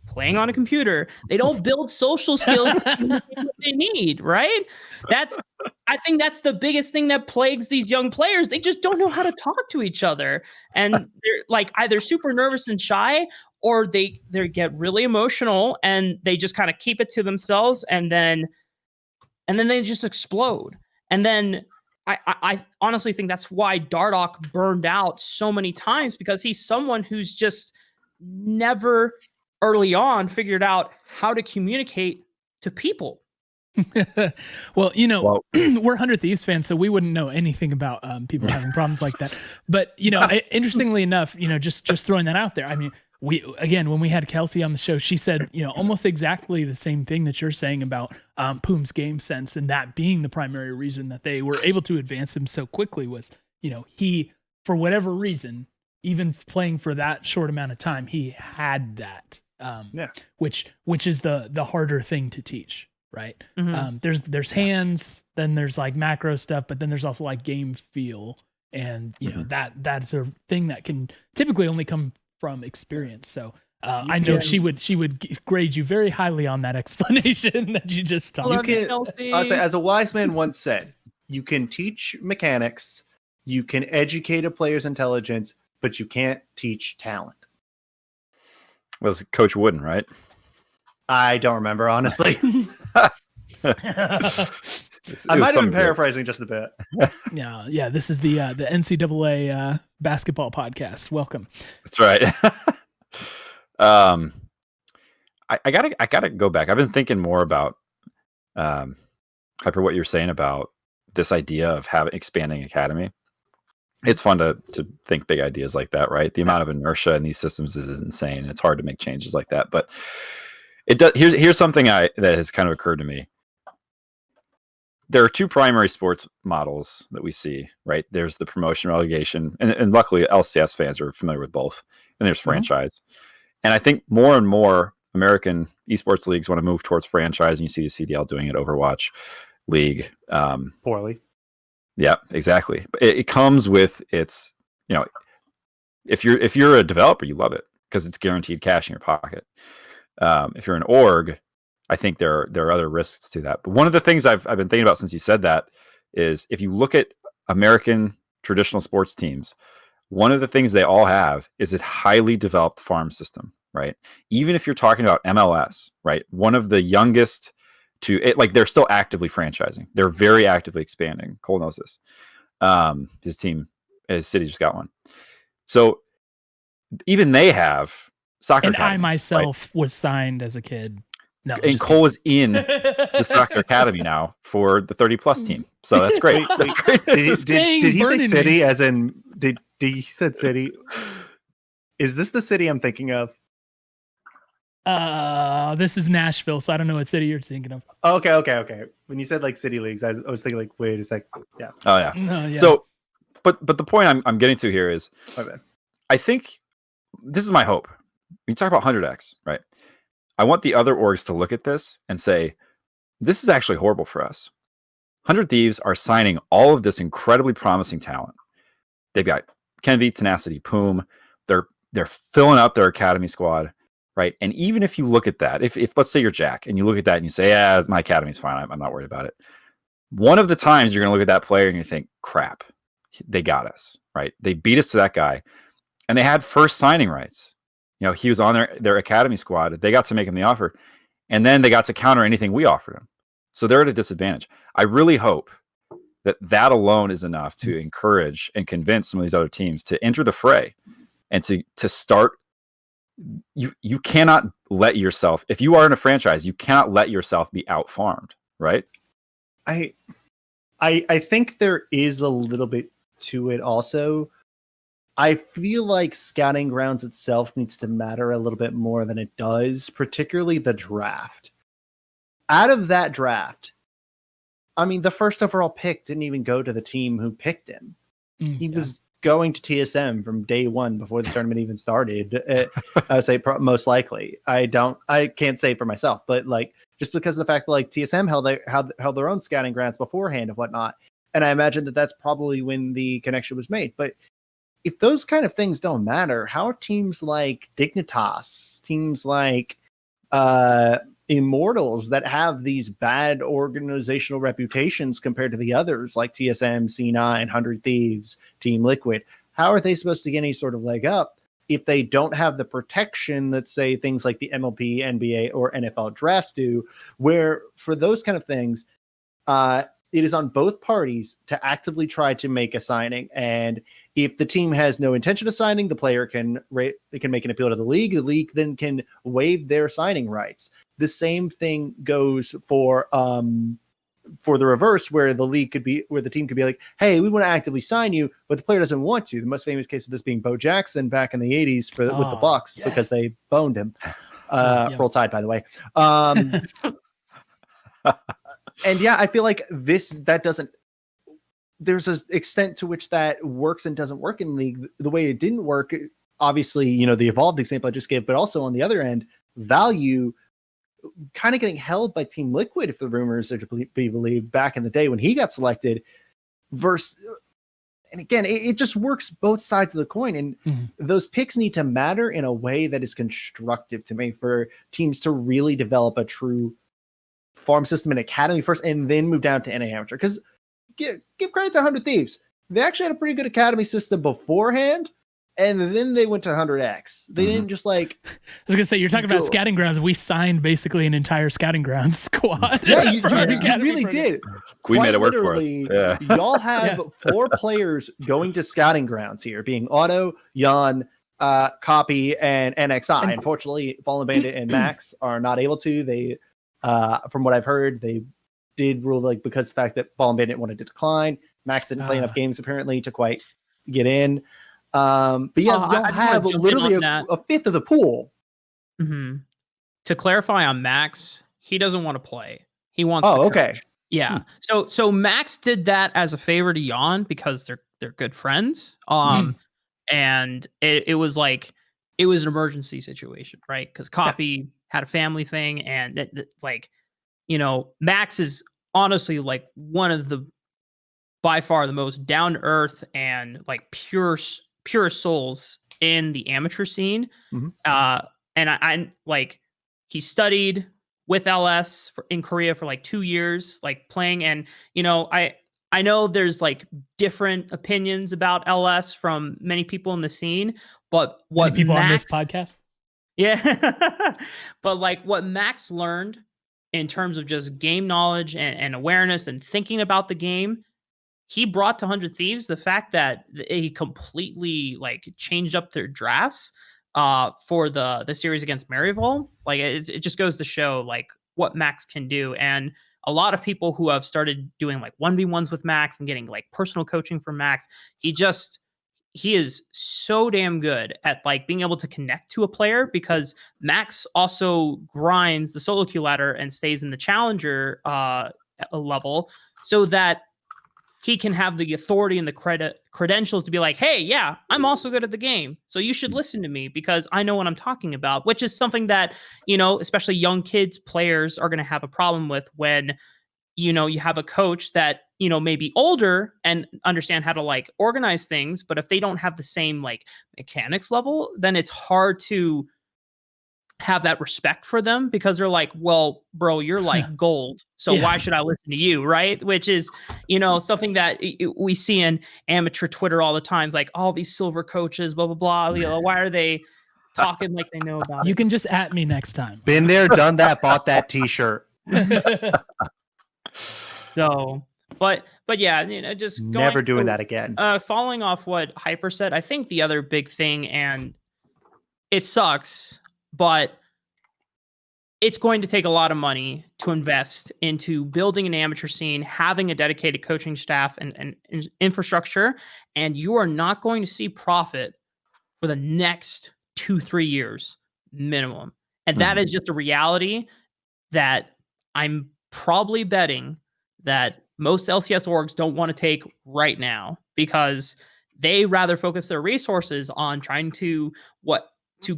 playing on a computer, they don't build social skills to communicate what they need, right? I think that's the biggest thing that plagues these young players. They just don't know how to talk to each other. And they're like either super nervous and shy, or they get really emotional and they just kind of keep it to themselves, and then they just explode. And then I honestly think that's why Dardoch burned out so many times, because he's someone who's just never early on figured out how to communicate to people. Well, we're 100 Thieves fans, so we wouldn't know anything about people having problems like that. But, interestingly enough, just throwing that out there. I mean, when we had Kelsey on the show, she said, almost exactly the same thing that you're saying about Poom's game sense, and that being the primary reason that they were able to advance him so quickly was, he, for whatever reason, even playing for that short amount of time, he had that, which is the harder thing to teach, right? Mm-hmm. There's hands, then there's like macro stuff, but then there's also like game feel, and that's a thing that can typically only come from experience. So I know she would grade you very highly on that explanation that you just taught. I'll say, as a wise man once said, you can teach mechanics, you can educate a player's intelligence, but you can't teach talent. Well, it's Coach Wooden, right? I don't remember, honestly. I might have been paraphrasing just a bit. Yeah. This is the NCAA basketball podcast. Welcome. That's right. I gotta go back. I've been thinking more about Hyper, what you're saying about this idea of expanding academy. It's fun to think big ideas like that, right? The amount of inertia in these systems is insane. It's hard to make changes like that, but it does. Here's something that has kind of occurred to me. There are two primary sports models that we see, right? There's the promotion relegation, and luckily LCS fans are familiar with both. And there's franchise. And I think more and more American esports leagues want to move towards franchise, and you see the CDL doing it, Overwatch League. Poorly. Yeah, exactly. But it comes with its, if you're a developer, you love it because it's guaranteed cash in your pocket. If you're an org, I think there are other risks to that. But one of the things I've been thinking about since you said that is if you look at American traditional sports teams, one of the things they all have is a highly developed farm system, right? Even if you're talking about MLS, right? One of the youngest they're still actively franchising. They're very actively expanding. Cole knows this. His city just got one. So even they have soccer. And academy, I myself was signed as a kid. No, and Cole is in the soccer academy now for the 30+ team. So that's great. Did he say city as in did he said city? Is this the city I'm thinking of? This is Nashville, so I don't know what city you're thinking of. Okay. When you said like city leagues, I was thinking like, wait a sec. Yeah. Oh yeah. No, yeah. So, but the point I'm getting to here is, I think this is my hope. When you talk about 100x, right? I want the other orgs to look at this and say, this is actually horrible for us. 100 Thieves are signing all of this incredibly promising talent. They've got Kenvi, Tenacity, Poom. They're filling up their academy squad. Right. And even if you look at that, if let's say you're Jack and you look at that and you say, yeah, my academy's fine. I'm not worried about it. One of the times you're going to look at that player and you think, crap, they got us. Right. They beat us to that guy and they had first signing rights. He was on their academy squad. They got to make him the offer and then they got to counter anything we offered him. So they're at a disadvantage. I really hope that alone is enough to encourage and convince some of these other teams to enter the fray and to start. You cannot let yourself, if you are in a franchise, you cannot let yourself be out farmed, right? I think there is a little bit to it also. I feel like scouting grounds itself needs to matter a little bit more than it does, particularly the draft. Out of that draft, I mean, the first overall pick didn't even go to the team who picked him. He was going to TSM from day one before the tournament even started. I would say most likely. I can't say for myself, but like just because of the fact that like TSM held their own scouting grants beforehand and whatnot. And I imagine that that's probably when the connection was made. But if those kind of things don't matter, how are teams like Dignitas, teams like Immortals that have these bad organizational reputations compared to the others like TSM, C9, 100 Thieves, Team Liquid, how are they supposed to get any sort of leg up if they don't have the protection that, say, things like the MLB, NBA, or NFL drafts do, where for those kind of things, it is on both parties to actively try to make a signing. And if the team has no intention of signing, the player can make an appeal to the league. The league then can waive their signing rights. The same thing goes for the reverse, where the team could be like, "Hey, we want to actively sign you," but the player doesn't want to. The most famous case of this being Bo Jackson back in the '80s with the Bucks, because they boned him. Roll Tide, by the way. And yeah, I feel like there's an extent to which that works and doesn't work in league. The way it didn't work, obviously, the Evolved example I just gave, but also on the other end, Value kind of getting held by Team Liquid, if the rumors are to be believed, back in the day when he got selected. And again, it just works both sides of the coin. And those picks need to matter in a way that is constructive to me for teams to really develop a true farm system and academy first, and then move down to NA amateur. Because give credit to 100 Thieves. They actually had a pretty good academy system beforehand, and then they went to 100X. They didn't just like... I was going to say, you're talking about scouting grounds. We signed basically an entire scouting grounds squad. Yeah, you really did. We made it work for us. Yeah. Y'all have 4 players going to scouting grounds here, being Otto, Jan, Copy, and NXI. Unfortunately, Fallen Bandit and Max are not able to. They, from what I've heard, they did rule because of the fact that Fallen Bandit wanted to decline. Max didn't play enough games apparently to quite get in. But yeah, y'all have literally a fifth of the pool. To clarify on Max, he doesn't want to play. He wants to coach. Yeah. So Max did that as a favor to Jan because they're good friends. And it was like it was an emergency situation, right? Because Copy had a family thing, and Max is honestly like one of the by far the most down to earth and like pure souls in the amateur scene. And I like he studied with LS in Korea for like 2 years, like playing. And I know there's like different opinions about LS from many people in the scene, but what people on this podcast, but like what Max learned in terms of just game knowledge and awareness and thinking about the game, he brought to 100 Thieves. The fact that he completely like changed up their drafts for the series against Maryville, like it just goes to show like what Max can do. And a lot of people who have started doing like 1v1s with Max and getting like personal coaching from Max, he is so damn good at like being able to connect to a player, because Max also grinds the solo queue ladder and stays in the challenger level so that he can have the authority and the credentials to be like, hey, yeah, I'm also good at the game, so you should listen to me because I know what I'm talking about, which is something that, especially young kids players are going to have a problem with when, you have a coach that, may be older and understand how to like organize things, but if they don't have the same like mechanics level, then it's hard to have that respect for them, because they're like, well, bro, you're like gold, so why should I listen to you, right? Which is, something that we see in amateur Twitter all the time, like all these silver coaches, blah blah blah. Why are they talking like they know about it? You can just at me next time. Been there, done that, bought that t-shirt. So, but yeah, just never doing that again. Following off what Hyper said, I think the other big thing, and it sucks, but it's going to take a lot of money to invest into building an amateur scene, having a dedicated coaching staff and infrastructure, and you are not going to see profit for the next 2-3 years minimum. And that is just a reality that I'm probably betting that most LCS orgs don't want to take right now, because they rather focus their resources on trying to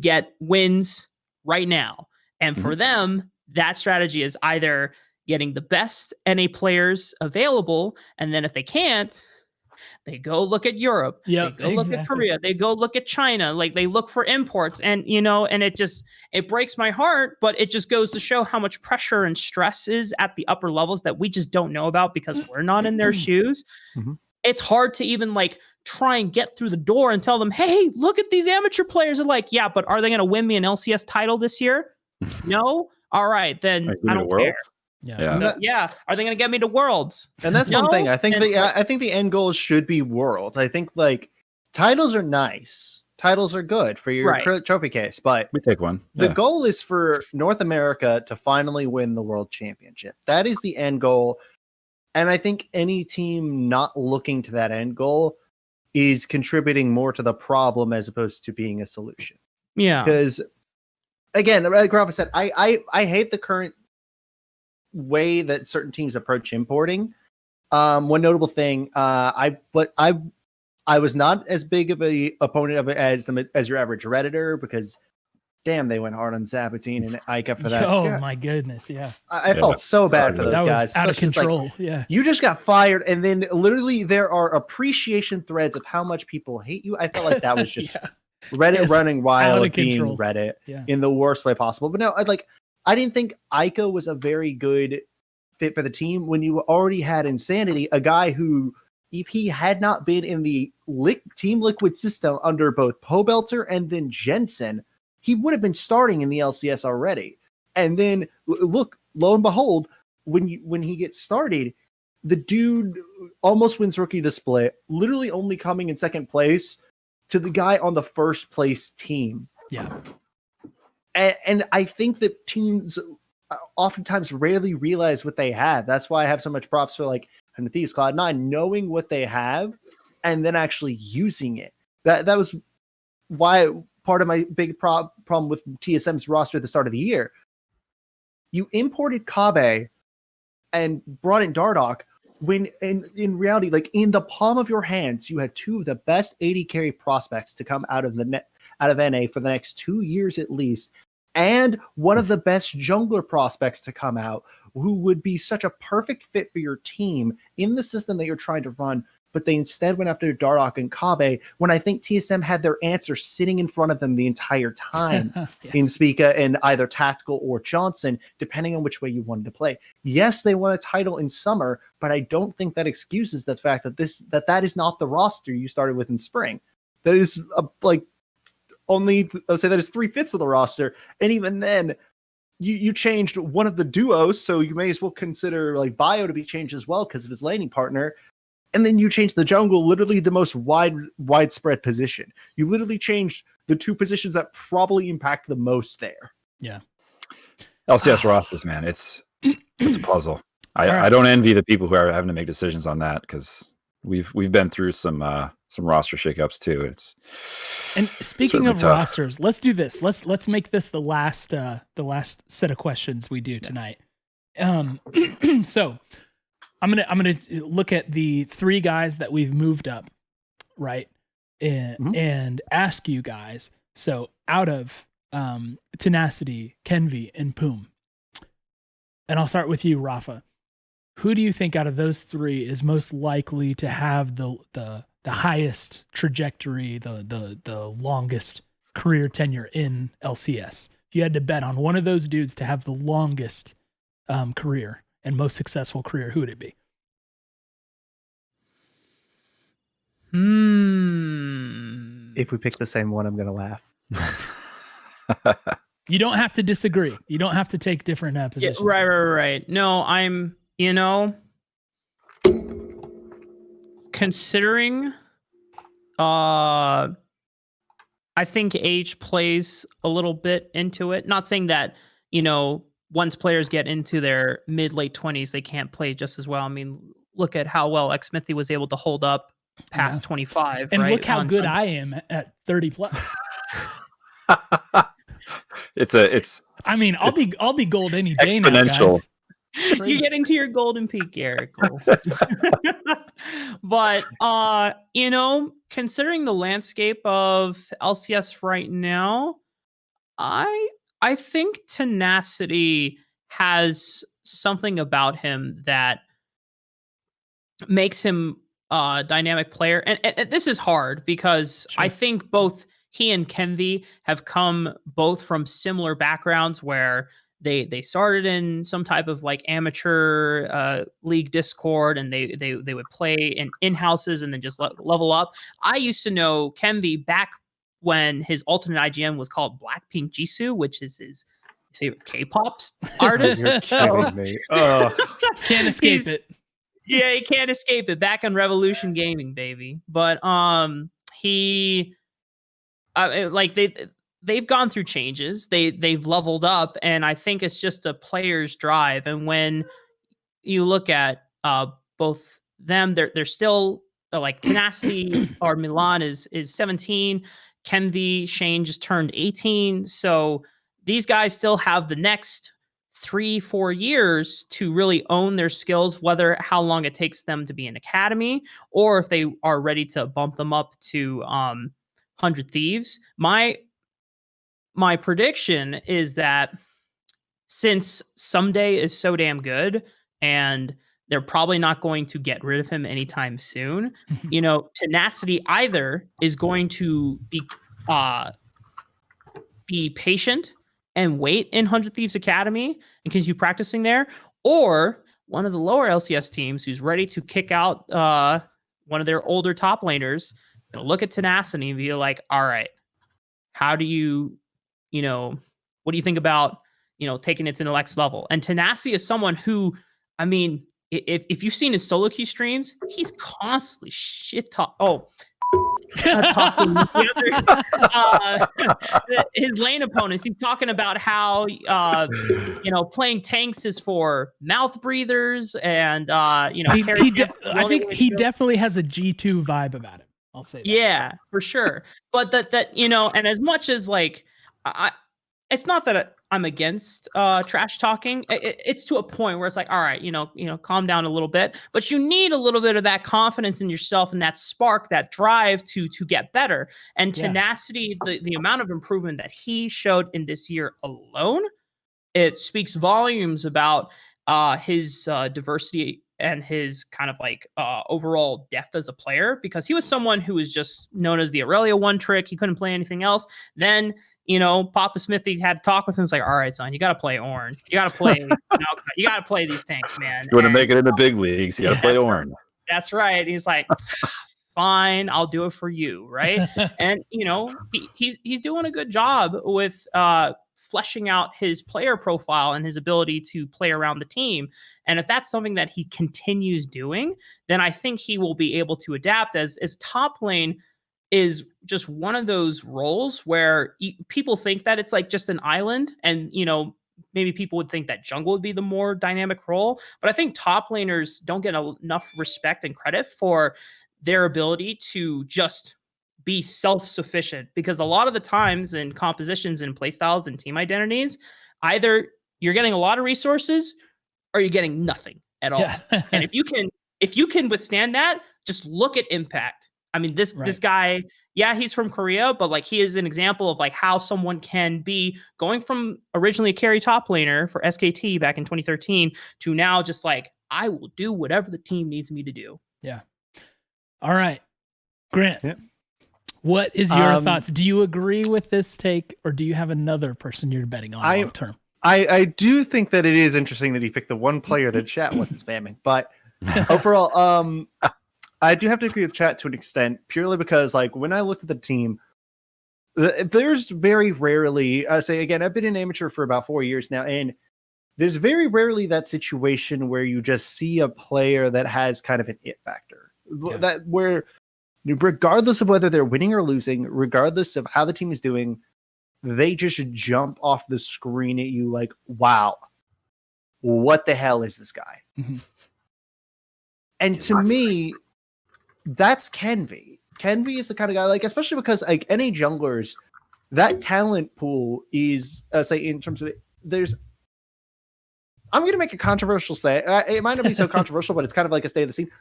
get wins right now. And for them, that strategy is either getting the best NA players available, and then if they can't, they go look at Europe. Yep, they go look at Korea. They go look at China. Like, they look for imports, and and it breaks my heart, but it just goes to show how much pressure and stress is at the upper levels that we just don't know about because we're not in their shoes. It's hard to even try and get through the door and tell them, hey, look at these amateur players. Are like, yeah, but are they going to win me an LCS title this year? No. All right, then I don't care. Yeah. So, are they going to get me to Worlds? And that's one thing. I think the end goal should be Worlds. I think titles are nice. Titles are good for your trophy case, but we take one. The goal is for North America to finally win the World Championship. That is the end goal. And I think any team not looking to that end goal is contributing more to the problem as opposed to being a solution. Yeah. Because, again, like Raafaa said, I hate the current way that certain teams approach importing. One notable thing, I was not as big of a opponent of it as your average Redditor, because damn, they went hard on Sabatine and Ica for that. Oh my goodness, yeah. I felt so bad for those guys. Out of control. You just got fired, and then literally there are appreciation threads of how much people hate you. I felt like that was just Reddit running wild, being Reddit in the worst way possible. But no, I didn't think Ica was a very good fit for the team when you already had Insanity, a guy who, if he had not been in the Team Liquid system under both Pobelter and then Jensen, he would have been starting in the LCS already. And then look, lo and behold, when he gets started, the dude almost wins Rookie of the Split, literally only coming in second place to the guy on the first place team. Yeah. And I think that teams oftentimes rarely realize what they have. That's why I have so much props for Thieves Cloud9, knowing what they have and then actually using it. That was why part of my big problem with TSM's roster at the start of the year. You imported Kabe and brought in Dardoch when in reality, in the palm of your hands, you had two of the best 80 carry prospects to come out of NA for the next 2 years at least, and one of the best jungler prospects to come out who would be such a perfect fit for your team in the system that you're trying to run. But they instead went after Dardoch and Kabe when I think TSM had their answer sitting in front of them the entire time in Spica and either Tactical or Johnson, depending on which way you wanted to play. Yes, they won a title in summer, but I don't think that excuses the fact that that is not the roster you started with in spring. That is only, I'll say that is 3/5 of the roster. And even then, you changed one of the duos, so you may as well consider Bio to be changed as well because of his laning partner. And then you changed the jungle, literally the most widespread position. You literally changed the two positions that probably impact the most there. Yeah. LCS rosters, man, it's a puzzle. I don't envy the people who are having to make decisions on that, because we've been through some roster shakeups too. And speaking of rosters, let's do this. Let's make this the last set of questions we do tonight. So I'm gonna look at the 3 guys that we've moved up, right, and ask you guys. So out of Tenacity, Kenvi, and Poom, and I'll start with you, Raafaa. Who do you think out of those 3 is most likely to have the highest trajectory, the longest career tenure in LCS? If you had to bet on one of those dudes to have the longest career and most successful career, who would it be? If we pick the same one, I'm gonna laugh. You don't have to disagree. You don't have to take different positions. Yeah, right. No, I'm considering. I think age plays a little bit into it. Not saying that once players get into their mid-late 20s, they can't play just as well. I mean, look at how well Xmithy was able to hold up past 25. And right? look how good I am at 30 plus. I mean, I'll be gold any day now, exponential. guys. You're getting to your golden peak, Eric. But considering the landscape of LCS right now, I think Tenacity has something about him that makes him a dynamic player. And this is hard because I think both he and Kenvi have come both from similar backgrounds where they started in some type of like amateur league Discord, and they would play in houses and then just level up. I used to know Kenvi back when his alternate IGN was called Blackpink Jisoo, which is his favorite K-pop artist. You're kidding me. Oh, can't escape it. Yeah, he can't escape it. Back on Revolution Gaming, baby. But he they've gone through changes. They've leveled up, and I think it's just a player's drive. And when you look at both them, they're still like Tenacity or Milan is 17. Kenvi Shane just turned 18. So these guys still have the next 3-4 years to really own their skills, whether how long it takes them to be in academy or if they are ready to bump them up to 100 Thieves. My prediction is that since Someday is so damn good and they're probably not going to get rid of him anytime soon, Tenacity either is going to be patient and wait in 100 Thieves Academy and continue practicing there, or one of the lower LCS teams who's ready to kick out one of their older top laners, look at Tenacity and be like, all right, how do you, what do you think about, taking it to the next level? And Tenacity is someone who, I mean, if you've seen his solo queue streams, he's constantly shit talk. Talking his lane opponents. He's talking about how playing tanks is for mouth breathers, and I think he definitely has a G2 vibe about him. I'll say that. Yeah, for sure. But that and as much as like it's not that I'm against trash talking. It's to a point where it's like, all right, calm down a little bit. But you need a little bit of that confidence in yourself and that spark, that drive to get better. And Tenacity, the amount of improvement that he showed in this year alone, it speaks volumes about his diversity and his kind of like overall depth as a player, because he was someone who was just known as the Aurelia one trick. He couldn't play anything else. Then Papa Smithy had to talk with him. It's like, all right, son, you got to play Ornn. You got to play, you got to play these tanks, man. You want to make it in the big leagues, you got to play Ornn. That's right. He's like, fine, I'll do it for you, right? And he's doing a good job with fleshing out his player profile and his ability to play around the team. And if that's something that he continues doing, then I think he will be able to adapt as top lane is just one of those roles where people think that it's like just an island, and maybe people would think that jungle would be the more dynamic role, but I think top laners don't get enough respect and credit for their ability to just be self-sufficient, because a lot of the times in compositions and playstyles and team identities, either you're getting a lot of resources or you're getting nothing at all. And if you can withstand that, just look at Impact. I mean, this guy, he's from Korea, but like he is an example of like how someone can be going from originally a carry top laner for SKT back in 2013 to now just like, I will do whatever the team needs me to do. Yeah. All right, Grant. Yeah. What is your thoughts? Do you agree with this take, or do you have another person you're betting on long term? I do think that it is interesting that he picked the one player that chat wasn't spamming, but overall, I do have to agree with chat to an extent, purely because like when I looked at the team, there's very rarely, say again, I've been an amateur for about 4 years now, and there's very rarely that situation where you just see a player that has kind of an it factor, that where regardless of whether they're winning or losing, regardless of how the team is doing, they just jump off the screen at you like, wow, what the hell is this guy? Mm-hmm. And to me, that's Kenvi. Kenvi is the kind of guy, like, especially because like any junglers, that talent pool is, say, in terms of it, I'm going to make a controversial say. It might not be so controversial, but it's kind of like a state of the scene.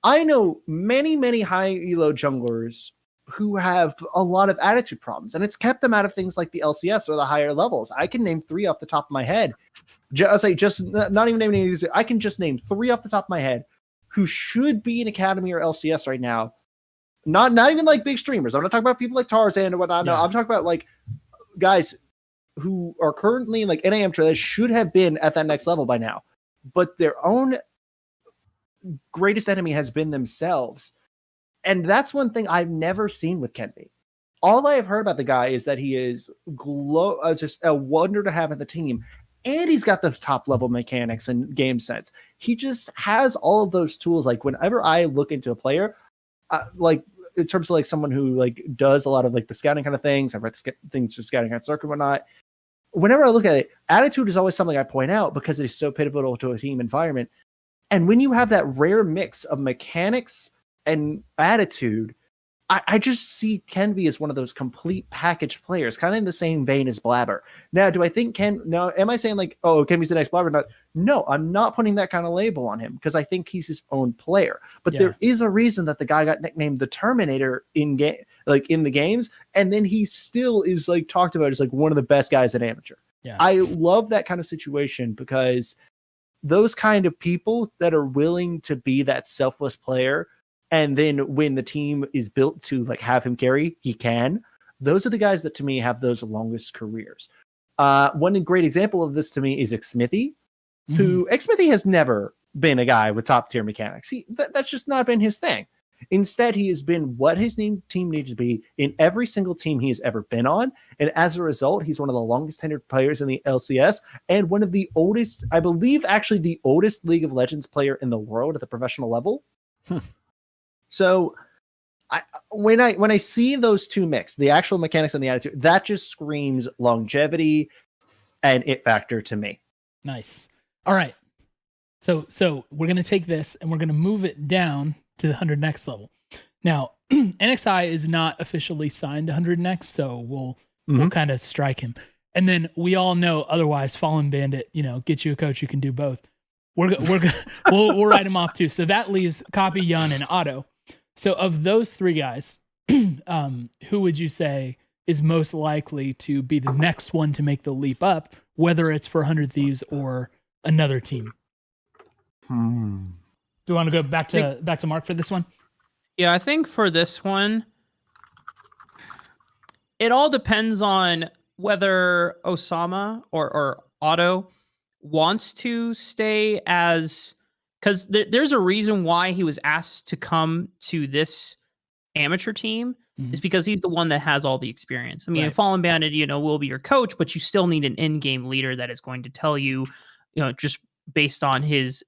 I know many, many high elo junglers who have a lot of attitude problems, and it's kept them out of things like the LCS or the higher levels. I can name 3 off the top of my head. Not even naming any of these. I can just name 3 off the top of my head who should be in Academy or LCS right now. Not even like big streamers. I'm not talking about people like Tarzan or whatnot. No, I'm talking about like guys who are currently in like NA that should have been at that next level by now, but their own greatest enemy has been themselves. And that's one thing I've never seen with Kenvi. All I have heard about the guy is that he is just a wonder to have in the team. And he's got those top level mechanics and game sense. He just has all of those tools. Like whenever I look into a player, like in terms of like someone who like does a lot of like the scouting kind of things, I've read things for scouting kind of circuit and whatnot. Whenever I look at it, attitude is always something I point out because it is so pivotal to a team environment. And when you have that rare mix of mechanics and attitude, I just see Kenvi as one of those complete package players, kind of in the same vein as Blabber. Now, do I think am I saying like, oh, Kenvi's the next Blabber? Not, no, I'm not putting that kind of label on him because I think he's his own player. But there is a reason that the guy got nicknamed the Terminator in the games, and then he still is like talked about as like one of the best guys at amateur. Yeah. I love that kind of situation because those kind of people that are willing to be that selfless player, and then when the team is built to like have him carry, he can. Those are the guys that to me have those longest careers. One great example of this to me is Xmithy, who Xmithy has never been a guy with top tier mechanics. That's just not been his thing. Instead, he has been what his team needs to be in every single team he has ever been on. And as a result, he's one of the longest tenured players in the LCS and one of the oldest, I believe, actually the oldest League of Legends player in the world at the professional level. So when I see those two mixed, the actual mechanics and the attitude, that just screams longevity and it factor to me. Nice. All right. So we're going to take this and we're going to move it down to the 100 next level. Now, NXI is not officially signed to 100 next, so we'll kind of strike him. And then we all know otherwise Fallen Bandit, get you a coach who can do both. We'll write him off too. So that leaves Copy, Yun, and Otto. So of those 3 guys, who would you say is most likely to be the next one to make the leap up, whether it's for 100 Thieves or another team? Do you want to go back to Mark for this one? Yeah, I think for this one, it all depends on whether Osama or Otto wants to stay as, because there's a reason why he was asked to come to this amateur team is because he's the one that has all the experience. I mean, Fallen Bandit, will be your coach, but you still need an in-game leader that is going to tell you, just based on his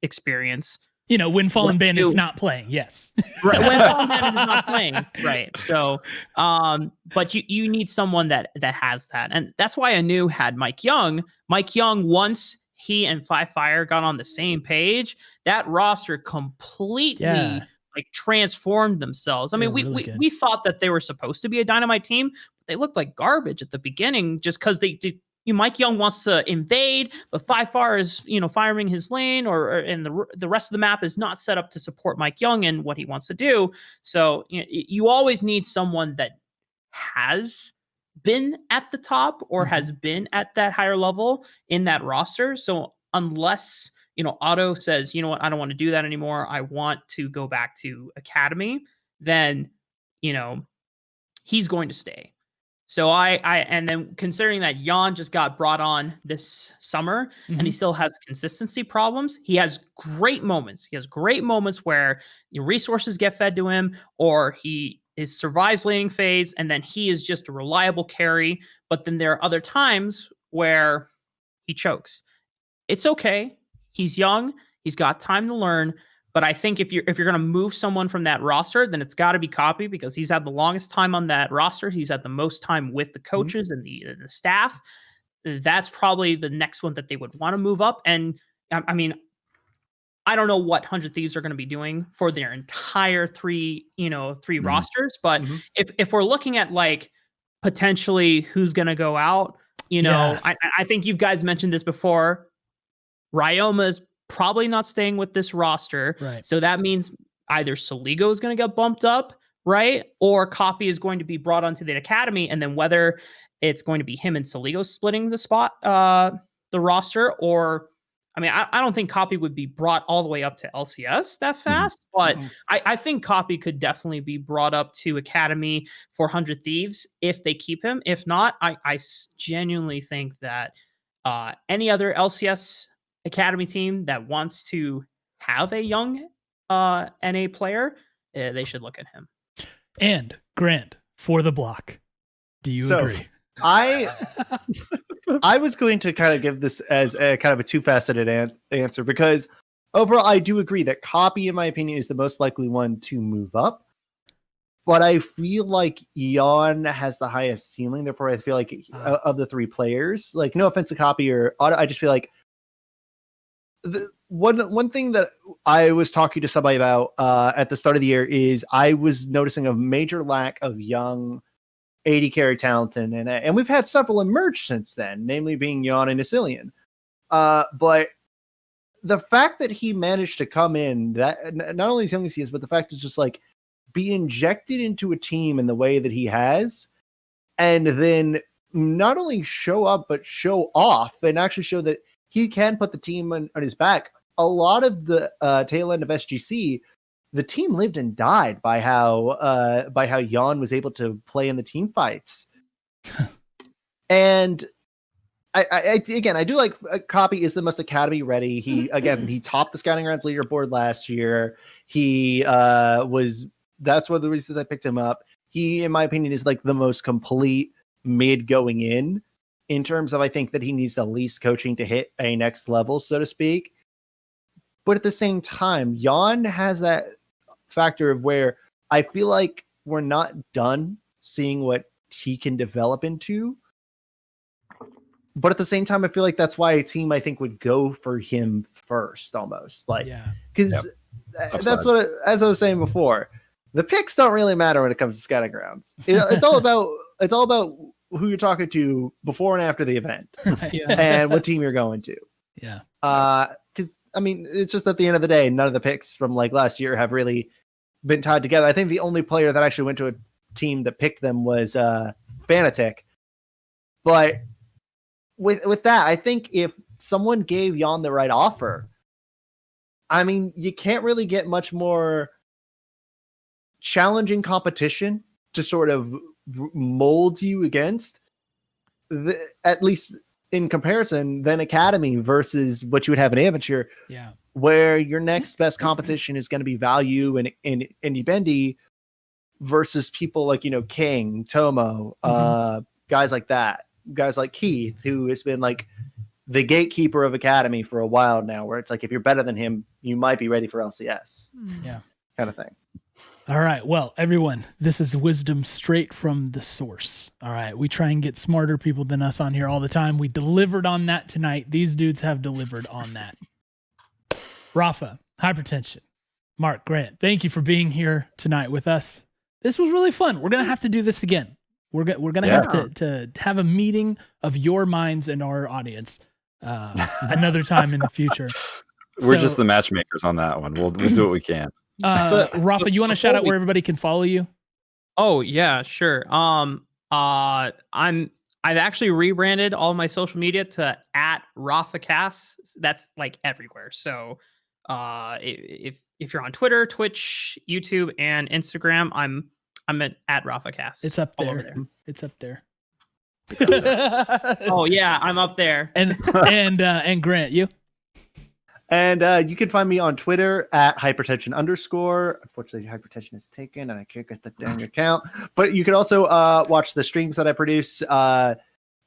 experience. When Fallen Bandit's not playing, yes. Right, when Fallen Bandit is not playing, right. So, but you need someone that has that. And that's why Anu had Mike Young. Mike Young, once he and Five Fire got on the same page, that roster completely transformed themselves. I mean, we thought that they were supposed to be a dynamite team, but they looked like garbage at the beginning just because Mike Young wants to invade, but Five Fire is, firing his lane, and the rest of the map is not set up to support Mike Young and what he wants to do. So you always need someone that has been at the top or has been at that higher level in that roster. So unless, Otto says, you know what, I don't want to do that anymore, I want to go back to Academy, then, he's going to stay. So and then considering that Jan just got brought on this summer and he still has consistency problems, he has great moments. He has great moments where resources get fed to him, or he survives laning phase, and then he is just a reliable carry. But then there are other times where he chokes. It's okay. He's young. He's got time to learn. But I think if you're going to move someone from that roster, then it's got to be Copy, because he's had the longest time on that roster. He's had the most time with the coaches and the staff. that's probably the next one that they would want to move up. And I mean, I don't know what 100 Thieves are going to be doing for their entire three rosters, but if we're looking at like potentially who's going to go out, I think you guys mentioned this before. Ryoma is probably not staying with this roster. Right. So that means either Soligo is going to get bumped up, right? Or Copy is going to be brought onto the academy. And then whether it's going to be him and Soligo splitting the spot, the roster, or I mean, I don't think Copy would be brought all the way up to LCS that fast, but I think Copy could definitely be brought up to Academy for 100 Thieves if they keep him. If not, I genuinely think that any other LCS Academy team that wants to have a young NA player, they should look at him. And Grant, for the block, do you agree? I was going to kind of give this as a kind of a two-faceted answer, because overall I do agree that Copy, in my opinion, is the most likely one to move up. But I feel like Yon has the highest ceiling. Therefore, I feel like of the three players, like no offense to Copy or Otto, I just feel like the one thing that I was talking to somebody about at the start of the year is I was noticing a major lack of young AD carry talent in NA. And we've had several emerge since then, namely being Yon and Asilian. But the fact that he managed to come in, that not only as young as he is, but the fact is just like be injected into a team in the way that he has, and then not only show up, but show off and actually show that he can put the team on his back. A lot of the tail end of SGC, the team lived and died by how Yon was able to play in the team fights. And I do like Copy is the most academy ready. He topped the Scouting Grounds leaderboard last year. That's one of the reasons I picked him up. He, in my opinion, is like the most complete mid going in terms of, I think that he needs the least coaching to hit a next level, so to speak. But at the same time, Yon has that factor of where I feel like we're not done seeing what he can develop into. But at the same time, I feel like that's why a team, I think, would go for him first, almost. Like, because that's what, as I was saying before, the picks don't really matter when it comes to Scouting Grounds. It's all about who you're talking to before and after the event, and what team you're going to. Yeah. Because I mean, it's just at the end of the day, none of the picks from like last year have really been tied together. I think the only player that actually went to a team that picked them was Fnatic. But with that, I think if someone gave Yon the right offer, I mean, you can't really get much more challenging competition to sort of mold you against, at least in comparison, than Academy versus what you would have in Amateur, where your next best competition is going to be Value and Indie Bendy versus people like, King, Tomo, guys like that, guys like Keith, who has been like the gatekeeper of Academy for a while now, where it's like, if you're better than him, you might be ready for LCS. Kind of thing. All right. Well, everyone, this is wisdom straight from the source. All right. We try and get smarter people than us on here all the time. We delivered on that tonight. These dudes have delivered on that. Raafaa, Hypertension, Mark, Grant, thank you for being here tonight with us. This was really fun. We're going to have to do this again. We're going to have to have a meeting of your minds and our audience another time in the future. We're just the matchmakers on that one. We'll do what we can. Raafaa, you want to shout out where everybody can follow you? Oh yeah, sure. I've actually rebranded all my social media to @RaafaaCast. That's like everywhere. So if you're on Twitter, Twitch, YouTube, and Instagram, I'm at RaafaaCast. It's up there. It's up there. Oh yeah, I'm up there. And Grant, you? And you can find me on Twitter at Hypertension_. Unfortunately, Hypertension is taken and I can't get the dang account. But you can also watch the streams that I produce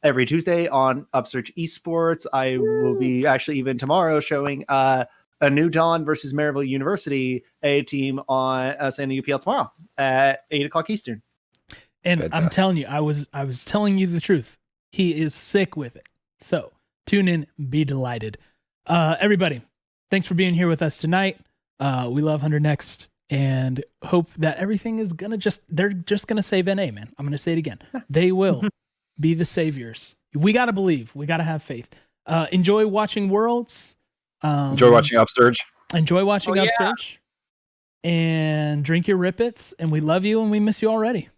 every Tuesday on Upsurge Esports. I will be actually even tomorrow showing a New Dawn versus Maryville University, a team on San Diego UPL tomorrow at 8:00 Eastern. And fantastic. I'm telling you, I was telling you the truth. He is sick with it. So tune in, be delighted. Everybody, thanks for being here with us tonight. We love 100 Next and hope that everything is they're just gonna save NA, man. I'm gonna say it again. They will be the saviors. We gotta believe. We gotta have faith. Enjoy watching Worlds. Enjoy watching Upsurge. Enjoy watching Upsurge. And drink your Rippets. And we love you and we miss you already.